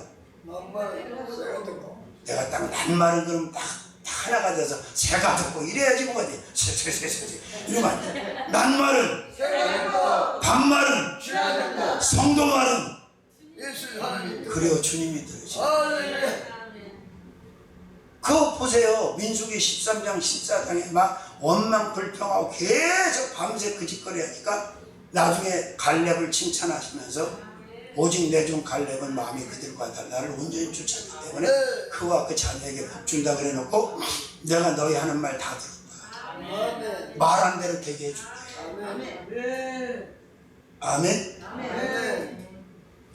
내가 딱 낱말은 그럼 딱 하나가 돼서 새가 듣고 이래야지 뭐 어디 새 이러면 안 돼. 낱말은 반말은 성도말은 그래요 주님이 들으시고. 그거 보세요. 민수기 13장 14장에 막 원망불평하고 계속 밤새 그 짓거리 하니까 나중에 갈렙을 칭찬하시면서 오직 내 종 갈렙은 마음이 그들과 달라 나를 온전히 쫓았기 때문에 그와 그 자녀에게 복 준다 그래 놓고 내가 너희 하는 말 다 들었다. 말한 대로 되게 해줄게. 아멘.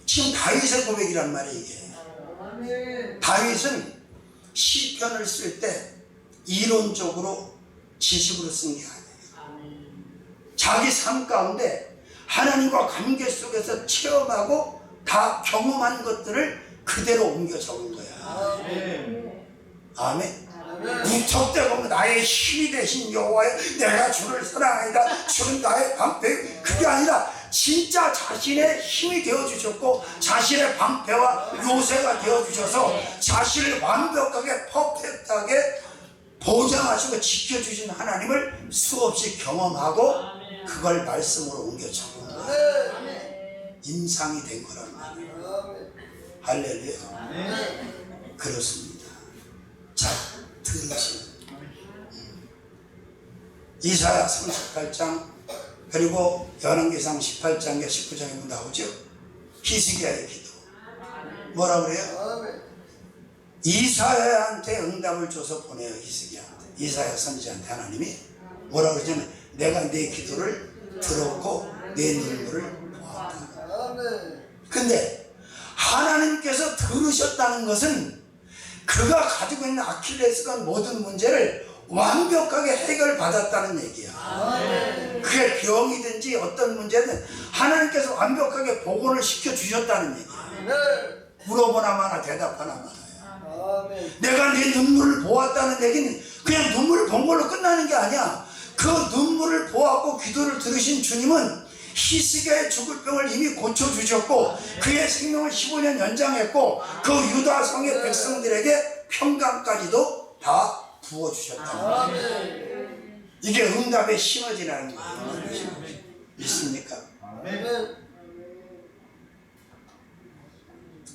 지금 다윗의 고백이란 말이에요 이게. 다윗은 시편을 쓸 때 이론적으로 지식으로 쓴 게 아니에요. 자기 삶 가운데 하나님과 관계 속에서 체험하고 다 경험한 것들을 그대로 옮겨 적은 거야. 아멘. 무턱대고 나의 힘이 되신 여호와여 내가 주를 사랑하이다 주는 나의 방패. 그게 아니라 진짜 자신의 힘이 되어주셨고 자신의 방패와 요새가 되어주셔서 자신을 완벽하게 퍼펙트하게 보장하시고 지켜주신 하나님을 수없이 경험하고 그걸 말씀으로 옮겨 적은 거예요. 임상이 된 거란 말이에요. 할렐루야. 그렇습니다. 자, 들으시면 이사야 38장 그리고 열왕기상 18장에 19장에 나오죠. 히스기야의 기도. 뭐라 그래요? 이사야한테 응답을 줘서 보내요. 히스기야한테. 이사야 선지자한테 하나님이 뭐라 그러냐면 내가 내 기도를 들었고 내 눈물을 보았다. 근데 하나님께서 들으셨다는 것은 그가 가지고 있는 아킬레스건 모든 문제를 완벽하게 해결받았다는 얘기야. 그게 병이든지 어떤 문제든 하나님께서 완벽하게 복원을 시켜주셨다는 얘기야. 물어보나 마나 대답하나 마나야. 내가 네 눈물을 보았다는 얘기는 그냥 눈물을 본 걸로 끝나는 게 아니야. 그 눈물을 보았고 기도를 들으신 주님은 히스기야의 죽을 병을 이미 고쳐주셨고 그의 생명을 15년 연장했고 그 유다 성의 백성들에게 평강까지도 다 부어주셨다. 이게 응답의 시너지라는 거예요. 믿습니까?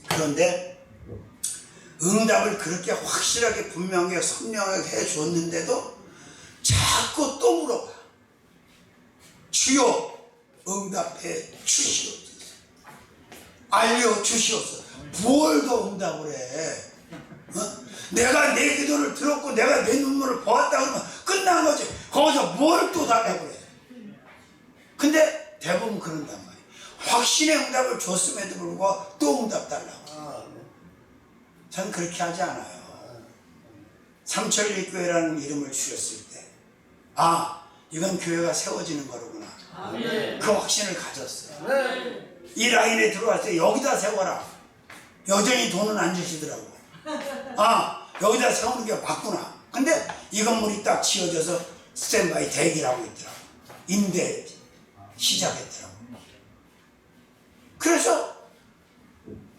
그런데 응답을 그렇게 확실하게 분명하게 선명하게 해줬는데도 자꾸 또 물어봐. 주여 응답해 주시옵소서. 알려주시옵소서. 뭘 더 응답을 해? 내가 내 기도를 들었고 내가 내 눈물을 보았다 그러면 끝난 거지. 거기서 뭘 또 달라고 그래. 근데 대부분 그런단 말이야. 확신의 응답을 줬음에도 불구하고 또 응답 달라고. 전 그렇게 하지 않아요. 삼천리교회라는 이름을 주셨을 때, 아, 이건 교회가 세워지는 거로구나. 그 확신을 가졌어요. 이 라인에 들어왔을 때 여기다 세워라. 여전히 돈은 안 주시더라고. 아, 여기다 세우는 게 맞구나. 근데 이 건물이 딱 지어져서 스탠바이 대기를 하고 있더라고. 임대 시작했더라고. 그래서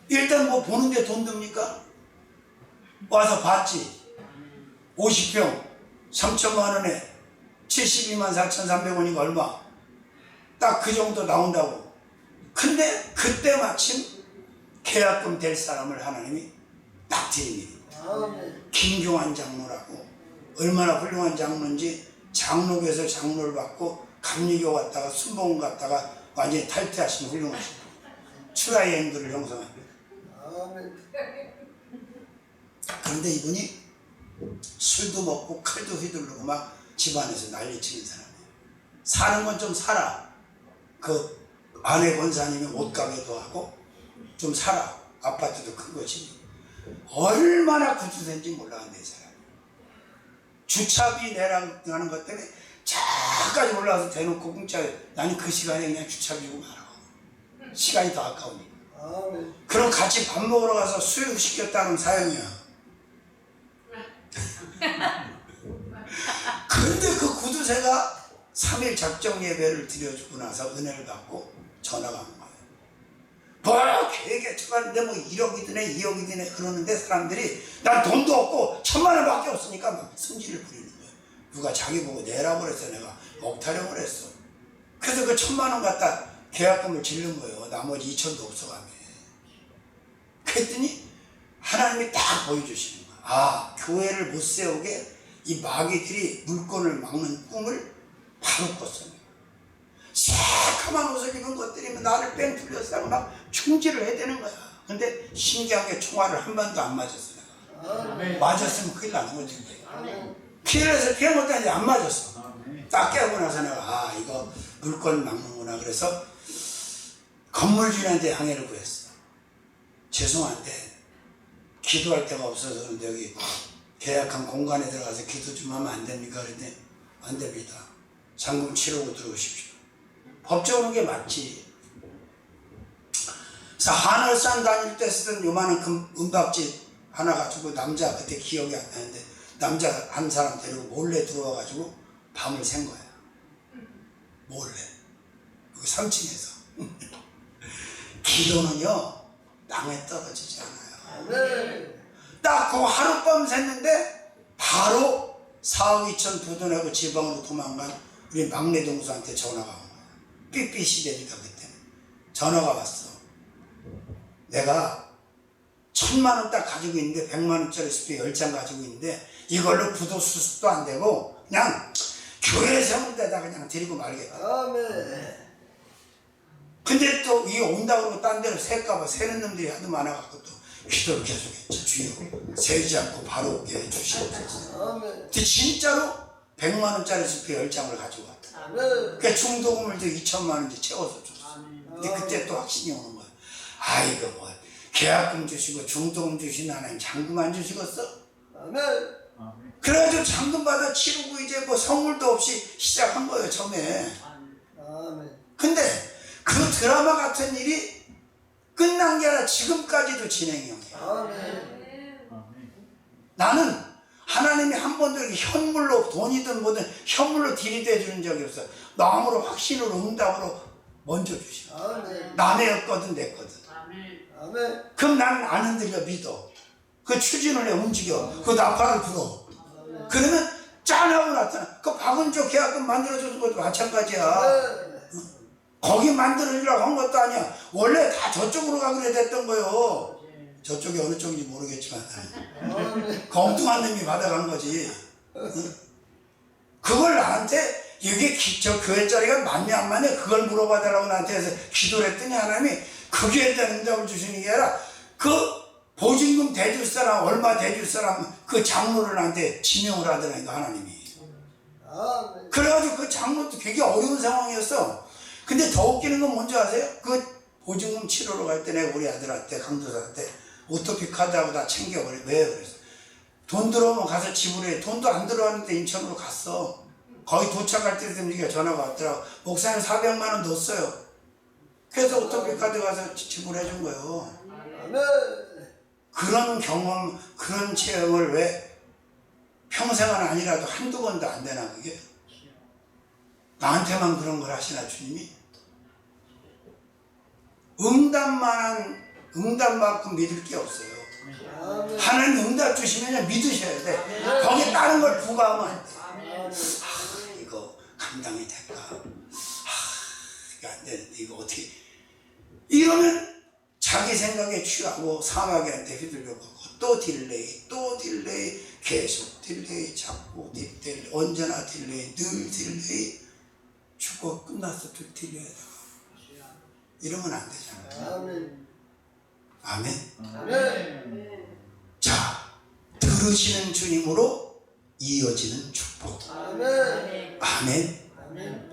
일단 뭐 보는데 돈 듭니까? 와서 봤지. 50평 3천만 원에 72만 4,300원이가 얼마? 딱 그 정도 나온다고. 근데 그때 마침 계약금 될 사람을 하나님이 딱 드립니다. 김종환 장로라고. 얼마나 훌륭한 장로인지 장로교에서 장로를 받고 감리교 갔다가 순복음 갔다가 완전히 탈퇴하신 훌륭하신 추라의 행들을 형성합니다. 그런데 이분이 술도 먹고 칼도 휘두르고 막 집안에서 난리치는 사람이에요. 사는 건 좀 살아. 그 아내 권사님이 옷가게도 하고 좀 살아. 아파트도 큰 거지. 얼마나 구두된지 몰라는데 이 사람. 주차비 내라는 것 때문에 저까지 올라와서 대놓고 공짜에 나는 그 시간에 그냥 주차비 주고 말아. 시간이 더 아까우니까. 그럼 같이 밥 먹으러 가서 수육시켰다는 사연이야. 근데 그 구두쇠가 3일 작정 예배를 드려주고 나서 은혜를 받고 전화가 온 거예요. 뭐 계획에 쳐갔는데 뭐 1억이 드네 2억이 드네 그러는데 사람들이 난 돈도 없고 1,000만 원밖에 없으니까 막 성질을 부리는 거예요. 누가 자기 보고 내라고 그래서 내가 억타령을 했어. 그래서 그 1,000만 원 갖다 계약금을 지른 거예요. 나머지 2천도 없어가며. 그랬더니 하나님이 딱 보여주시는 거야. 아, 교회를 못 세우게 이 마귀들이 물건을 막는 꿈을 바로 꿨어요. 새카만 옷을 입은 것들이면 나를 뺑 돌려서 막 충질을 해야 되는 거야. 근데 신기하게 총알을 한 번도 안 맞았어. 내가. 맞았으면 큰일 나는 거지. 피해서 피해 못하는데 안 맞았어. 딱 깨고 나서 내가 아, 이거 물건 막는구나. 그래서 건물주인한테 항해를 구했어. 죄송한데 기도할 데가 없어서 그런데 여기 계약한 공간에 들어가서 기도 좀 하면 안 됩니까? 그랬더니 안 됩니다. 잔금 치르고 들어오십시오. 법적으로 그게 맞지. 그래서 하늘산 다닐 때 쓰던 요만한 은박지 하나 가지고 남자 그때 기억이 안 나는데 남자 한 사람 데리고 몰래 들어와가지고 밤을 샌 거야. 몰래. 여기 3층에서. 기도는요 땅에 떨어지지 않아요. 딱 그 하룻밤 샜는데 바로 4억 2천 두 내고 지방으로 도망간 우리 막내 동수한테 전화가 온 거야. 삐삐 시대니까 그때는 전화가 왔어. 내가 1,000만 원 딱 가지고 있는데 100만 원짜리 스피 10장 가지고 있는데 이걸로 부도 수습도 안 되고 그냥 교회 세운 데다 그냥 드리고 말겠다. 근데 또 이게 온다고 그러고 딴 데로 셀까봐 세는 놈들이 하도 많아갖고 또 기도를 계속했죠. 주여 세지 않고 바로 오게 해주시옵소서. 근데 진짜로 100만 원짜리 스피 10장을 가지고 왔다. 그러니까 중도금을 2천만 원째 채워서 줬어. 근데 그때 또 확신이 오는 거야. 아이고 뭐 계약금 주시고 중도금 주신 하나님 잔금 안 주시겠어? 그래가지고 잔금 받아 치르고 이제 뭐 선물도 없이 시작한 거예요 처음에. 근데 그 드라마 같은 일이 끝난 게 아니라 지금까지도 진행이 형. 나는 하나님이 한 번도 이렇게 현물로 돈이든 뭐든 현물로 들이대 주는 적이 없어. 마음으로 확신으로 응답으로 먼저 주시고 남의 거든 내 거든. 그럼 나는 안 흔들려 믿어. 그 추진을 해 움직여. 그 나팔을 불어. 그러면 짠하고 나타나. 그 박은조 계약금 만들어주는 것도 마찬가지야. 거기 만들어주려고 한 것도 아니야. 원래 다 저쪽으로 가기로 됐던 거요. 저쪽이 어느 쪽인지 모르겠지만 그 엉뚱한 놈이 받아간 거지. 그걸 나한테 이게 저 교회 자리가 맞냐 안 맞냐 그걸 물어봐달라고 나한테 해서 기도를 했더니 하나님이 그 교회에 대한 응답을 주시는 게 아니라 그 보증금 대줄 사람 얼마 대줄 사람 그 장로를 나한테 지명을 하더라니까 하나님이. 그래가지고 그 장로도 되게 어려운 상황이었어. 근데 더 웃기는 건 뭔지 아세요? 그 보증금 치료로 갈 때 내가 우리 아들한테 강도사한테 오토피 카드하고 다 챙겨버려. 왜 그랬어? 돈 들어오면 가서 지불해. 돈도 안 들어왔는데 인천으로 갔어. 거의 도착할 때쯤 네가 전화가 왔더라고. 목사님 400만 원 넣었어요. 그래서 오토피 카드 가서 지불해 준 거예요. 아멘. 그런 경험, 그런 체험을 왜 평생은 아니라도 한두 번도 안 되나 그게? 나한테만 그런 걸 하시나 주님이? 응답만큼 믿을 게 없어요. 아멘. 하나님 응답 주시면 믿으셔야 돼. 거기에 다른 걸 부과하면 안 돼. 이거 감당이 될까? 이거 안 되는데 이거 어떻게? 이러면 자기 생각에 취하고 사마귀한테 휘둘려가고 또 딜레이, 계속 딜레이, 자꾸 딜레이, 언제나 딜레이, 늘 딜레이. 죽고 끝났어 또 딜레이에다가 이러면 안 되잖아. 아멘. 아멘. 아멘. 자, 들으시는 주님으로 이어지는 축복. 아멘. 아멘. 아멘.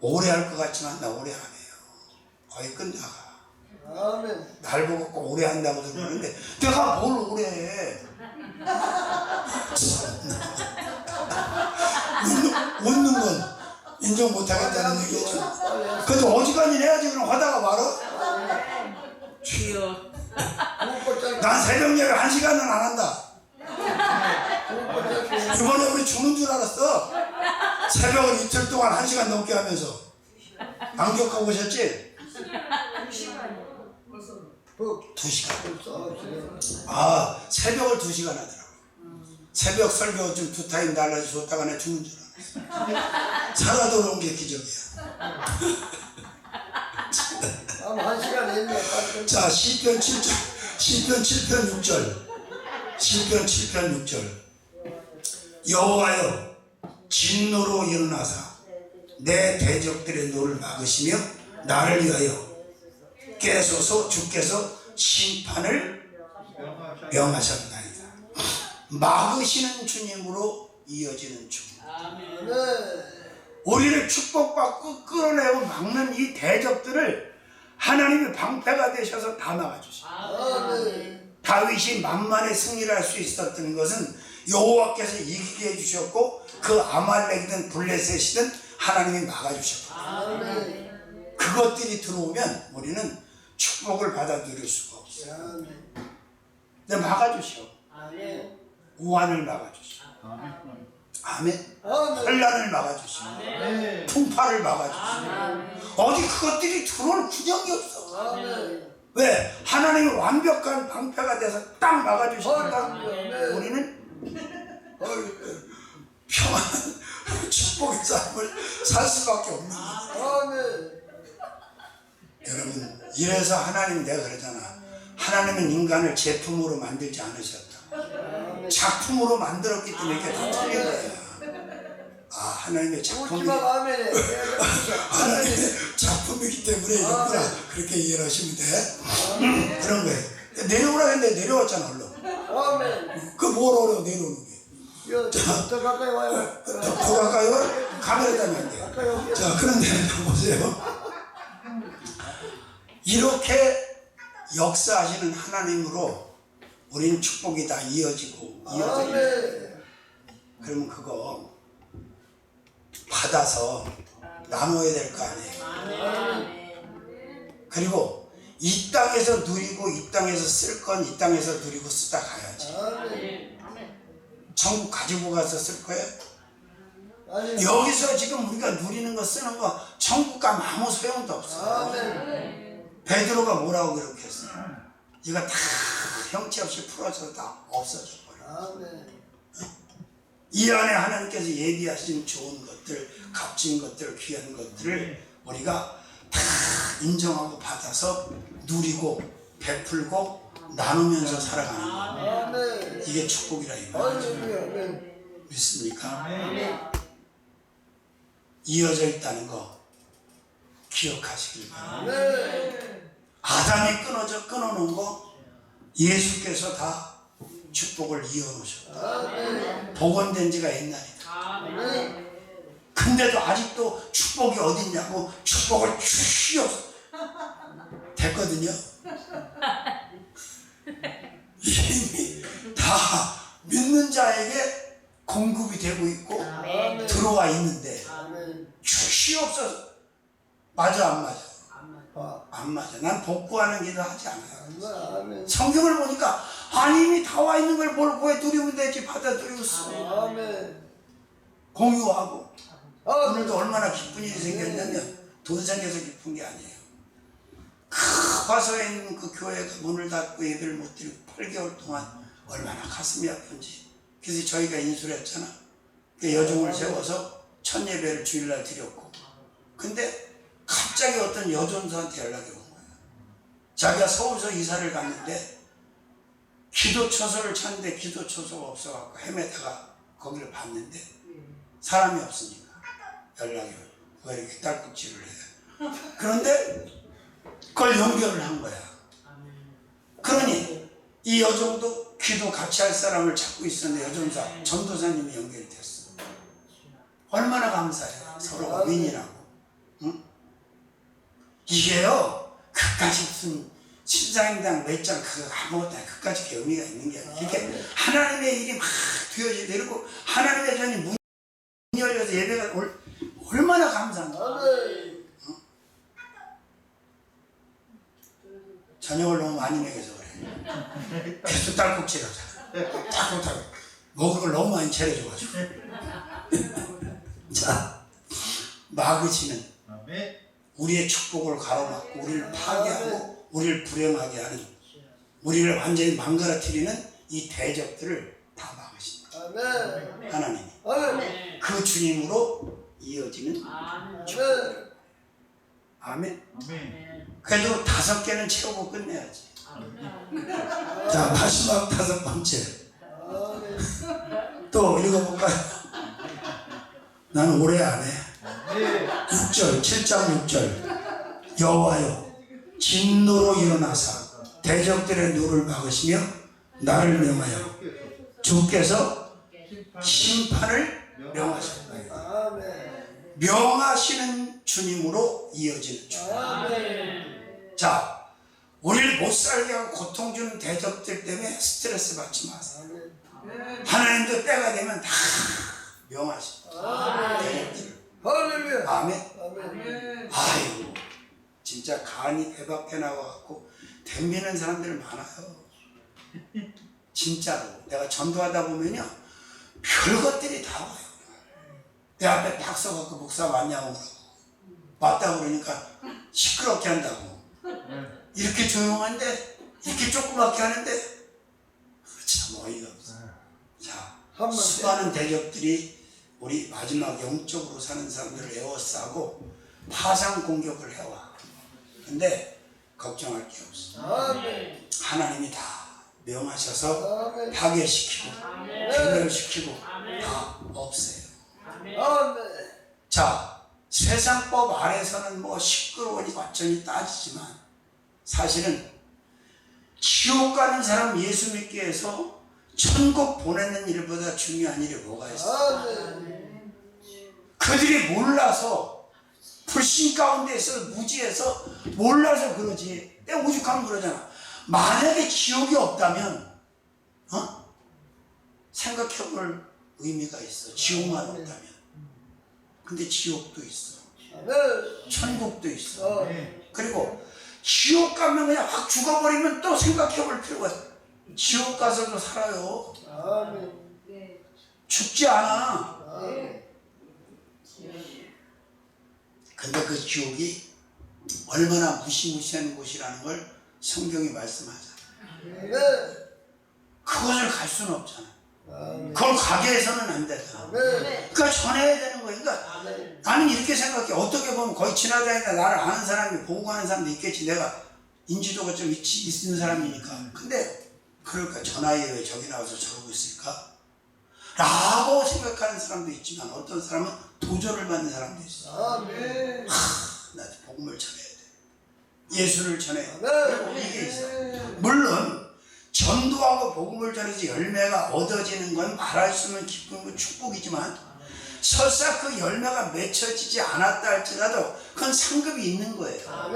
오래 할 것 같지만 나 오래 안 해요. 거의 끝나가. 아멘. 날 보고 꼭 오래 한다고 그러는데 내가 뭘 오래 해. 웃는 건 인정 못하겠다는 얘기죠. 그래도 어지간히 해야지. 그럼 하다가 말어? 주여. 난 새벽 예배 1시간은 안 한다. 이번에 우리 죽는 줄 알았어. 새벽을 이틀 동안 1시간 넘게 하면서. 안 겪고 오셨지? 2시간. 아, 새벽을 2시간 하더라고. 새벽 설교 좀 2타임 달라져 줬다가 내 죽는 줄 알았어. 살아 돌아온 게 기적이야. 한 시간 했네. 자, 시편 7편 6절. 시편 7편 6절. 여호와여, 진노로 일어나사 내 대적들의 노를 막으시며 나를 위하여 깨소서. 주께서 심판을 명하셨나이다. 막으시는 주님으로 이어지는 축복. 우리를 축복받고 끌어내고 막는 이 대적들을 하나님이 방패가 되셔서 다 막아주시고, 다윗이 만만의 승리를 할 수 있었던 것은 여호와께서 이기게 해주셨고 그 아말렉이든 블레셋이든 하나님이 막아주셨고, 그것들이 들어오면 우리는 축복을 받아 누릴 수가 없어요. 근데 막아주셔. 우환을 막아주시고, 아멘. 혼란을 막아주시고, 풍파를 막아주시고, 어디 그것들이 들어올 구멍이 없어. 왜? 하나님이 완벽한 방패가 돼서 딱 막아주시니까 우리는 평안한 축복의 삶을 살 수밖에 없는 거예요. 여러분, 이래서 하나님, 내가 그러잖아. 하나님은 인간을 제품으로 만들지 않으셨다. 작품으로 만들었기 때문에 이게 다 틀린 거야. 아, 하나님의 작품이, 하나님의 작품이기 때문에 이렇구나. 그렇게 이해를 하시면 돼. 그런 거예요. 내려오라 했는데 내려왔잖아, 얼른. 그 뭘 어려워, 내려오는 게. 더 가까이 와요. 더 가까이요? 카메라 때문에 안 돼요. 자, 그런데 보세요. 이렇게 역사하시는 하나님으로 우리는 축복이 다 이어지고. 그러면 그거 받아서 나눠야 될 거 아니에요. 그리고 이 땅에서 누리고 이 땅에서 쓸 건 이 땅에서 누리고 쓰다 가야지. 천국 가지고 가서 쓸 거예요? 여기서 지금 우리가 누리는 거 쓰는 거 천국 가면 아무 소용도 없어요. 베드로가 뭐라고 그렇게 했어요? 이거 다 형체 없이 풀어서 다 없어져 버려. 이 안에 하나님께서 예비하신 좋은 것들, 값진 것들, 귀한 것들을 우리가 다 인정하고 받아서 누리고 베풀고 나누면서 살아가는 거예요. 이게 축복이라 이 말이죠. 믿습니까? 이어져 있다는 거 기억하시길 바랍니다. 아담이 끊어놓은 거 예수께서 다 축복을 이어놓으셨다. 복원된 지가 옛날이다. 근데도 아직도 축복이 어딨냐고 축복을 주시옵소서 됐거든요. 다 믿는 자에게 공급이 되고 있고 아멘. 들어와 있는데 아멘. 축이 없어서 맞아 안 맞아? 아, 안 맞아. 난 복구하는 기도 하지 않아요. 아멘. 성경을 보니까 아니 이미 다 와 있는 걸 뭘 두려면 되지. 받아들이고 아멘. 공유하고 아멘. 오늘도 얼마나 기쁜 일이 생겼냐면 돈 생겨서 기쁜 게 아니에요. 화서에 있는 그 교회가 문을 닫고 예배를 못 드리고 8개월 동안 얼마나 가슴이 아픈지. 그래서 저희가 인수를 했잖아. 그 여종을 세워서 첫 예배를 주일날 드렸고. 근데 갑자기 어떤 여종사한테 연락이 온 거야. 자기가 서울서 이사를 갔는데 기도처소를 찾는데 기도처소가 없어갖고 헤매다가 거기를 봤는데 사람이 없으니까 연락이 오고 왜 이렇게 딸꾹질을 해. 그런데 그걸 연결을 한 거야. 그러니 이 여종도 기도 같이 할 사람을 찾고 있었는데 여종사 전도사님이 연결이 됐어. 얼마나 감사해. 서로가 윈이라고. 응? 이게요 그까지 무슨 신사임당 몇 장 그거 아무것도 아니야. 그까지 의미가 있는 게 아니야. 이게 하나님의 일이 막 되어지고 이러고 하나님의 전이 문이 열려서 예배가 얼마나 감사한가. 저녁을 너무 많이 먹여서 그래. 계속 딸꾹질하자. 딸꾹질하자. 먹을 걸 너무 많이 차려줘가지고. 자, 마귀씨는 우리의 축복을 가로막고 우리를 파괴하고 우리를 불행하게 하는, 우리를 완전히 망가뜨리는 이 대적들을 다 막으신다. 아멘. 하나님이. 아멘. 그 주님으로 이어지는 축복. 아멘. 그래도 5개는 채우고 끝내야지. 자, 마지막 5번째. 또 읽어볼까요? 나는 오래 안 해. 6절, 7장 6절. 여호와여, 진노로 일어나사 대적들의 노를 막으시며 나를 명하여 주께서 심판을 명하셨다. 명하시는 주님으로 이어지는 주님. 자, 우리를 못 살게 하고 고통 주는 대적들 때문에 스트레스 받지 마세요. 하나님도 때가 되면 다 명하십니다. 대적들. 아멘. 아유, 진짜 간이 배 밖에 나와갖고 덤비는 사람들 많아요. 진짜로. 내가 전도하다 보면요, 별것들이 다 와요. 내 앞에 딱 서갖고 목사 맞냐고 그러고, 맞다고 그러니까 시끄럽게 한다고. 이렇게 조용한데 이렇게 조그맣게 하는데 참 어이가 없어. 자, 수많은 대적들이 우리 마지막 영적으로 사는 사람들을 에워싸고 파상 공격을 해와. 근데 걱정할 게 없어. 하나님이 다 명하셔서 파괴시키고 괴멸시키고 다 없애요. 자, 세상법 아래서는 뭐 시끄러우니 완전히 따지지만 사실은 지옥 가는 사람 예수 믿기 위해서 천국 보내는 일보다 중요한 일이 뭐가 있어요? 그들이 몰라서 불신 가운데서 무지해서 몰라서 그러지. 내가 오죽하면 그러잖아. 만약에 지옥이 없다면 생각해볼 의미가 있어. 지옥만 없다면. 근데 지옥도 있어. 천국도 있어. 그리고 지옥 가면 그냥 확 죽어버리면 또 생각해볼 필요가 있어. 지옥 가서도 살아요. 죽지 않아. 근데 그 지옥이 얼마나 무시무시한 곳이라는 걸 성경이 말씀하잖아. 그것을 갈 수는 없잖아. 그걸 가게 해서는 안 되잖아. 그러니까 전해야 되는 거야. 그러니까 나는 이렇게 생각해. 어떻게 보면 거의 지나다니다 나를 아는 사람이 보고 가는 사람도 있겠지. 내가 인지도가 좀 있는 사람이니까. 근데 그럴까? 저 나이에 왜 저기 나와서 저러고 있을까? 라고 생각하는 사람도 있지만 어떤 사람은 도전을 받는 사람도 있어. 나도 복음을 전해야 돼. 예수를 전해야 돼. 그리고 이게 있어. 물론 전도하고 복음을 전해서 열매가 얻어지는 건 말할 수 없는 기쁨이고 축복이지만 설사 그 열매가 맺혀지지 않았다 할지라도 그건 상급이 있는 거예요.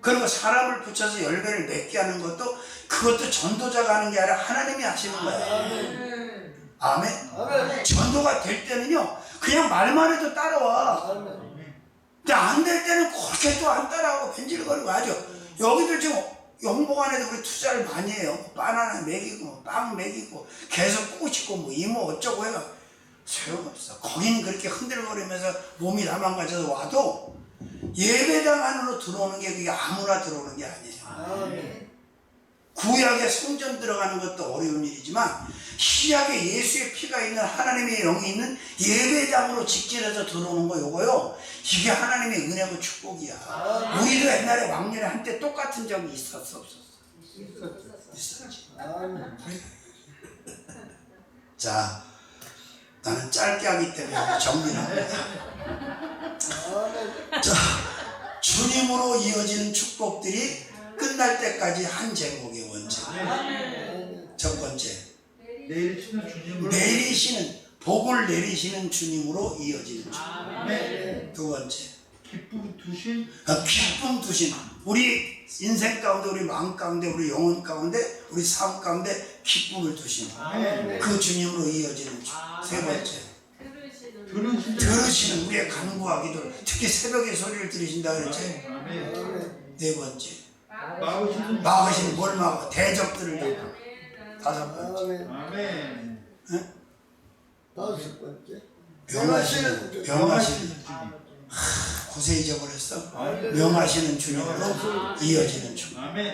그리고 사람을 붙여서 열매를 맺게 하는 것도 그것도 전도자가 하는 게 아니라 하나님이 하시는 거예요. 아멘. 아멘. 전도가 될 때는요 그냥 말만 해도 따라와. 아멘. 근데 안 될 때는 그렇게 또 안 따라하고 변질거리고 하죠. 여기들 지금 영복안에도 우리 투자를 많이 해요. 바나나 먹이고 빵 먹이고 계속 꾸짖고 뭐 이모 어쩌고 해가 소용없어. 거기는 그렇게 흔들거리면서 몸이 다 망가져서 와도 예배당 안으로 들어오는 게 그게 아무나 들어오는 게 아니에요. 아멘. 구약에 성전 들어가는 것도 어려운 일이지만 신약에 예수의 피가 있는 하나님의 영이 있는 예배당으로 직진해서 들어오는 거 요거요 이게 하나님의 은혜고 축복이야. 우리도 옛날에 왕년에 한때 똑같은 적이 있었어 없었어? 있었지. 아멘. 자, 나는 짧게 하기 때문에 정리를 합니다. 아멘. 자, 주님으로 이어지는 축복들이 끝날 때까지 한 제목의 원칙. 첫 번째, 내리시는 주님으로 내리시는 복을 내리시는 주님으로 이어지는 축복. 아멘. 두 번째, 기쁨 두신 기쁨 두신 우리 인생 가운데 우리 마음 가운데 우리 영혼 가운데 우리 삶 가운데 기쁨을 두신 아멘. 그 주님으로 이어지는 축복. 세 번째, 들으시는 우리의 간구와 기도 특히 새벽에 소리를 들으신다 그랬지. 아멘. 네 번째, 막으시는 막으신 뭘 막아 대적들을 막아. 다섯 번째, 아멘. 아멘. 다섯 번째. 명하시는 명하시는 주님. 곳에 잊어버렸어. 명하시는 주님으로 이어지는 축복. 아멘.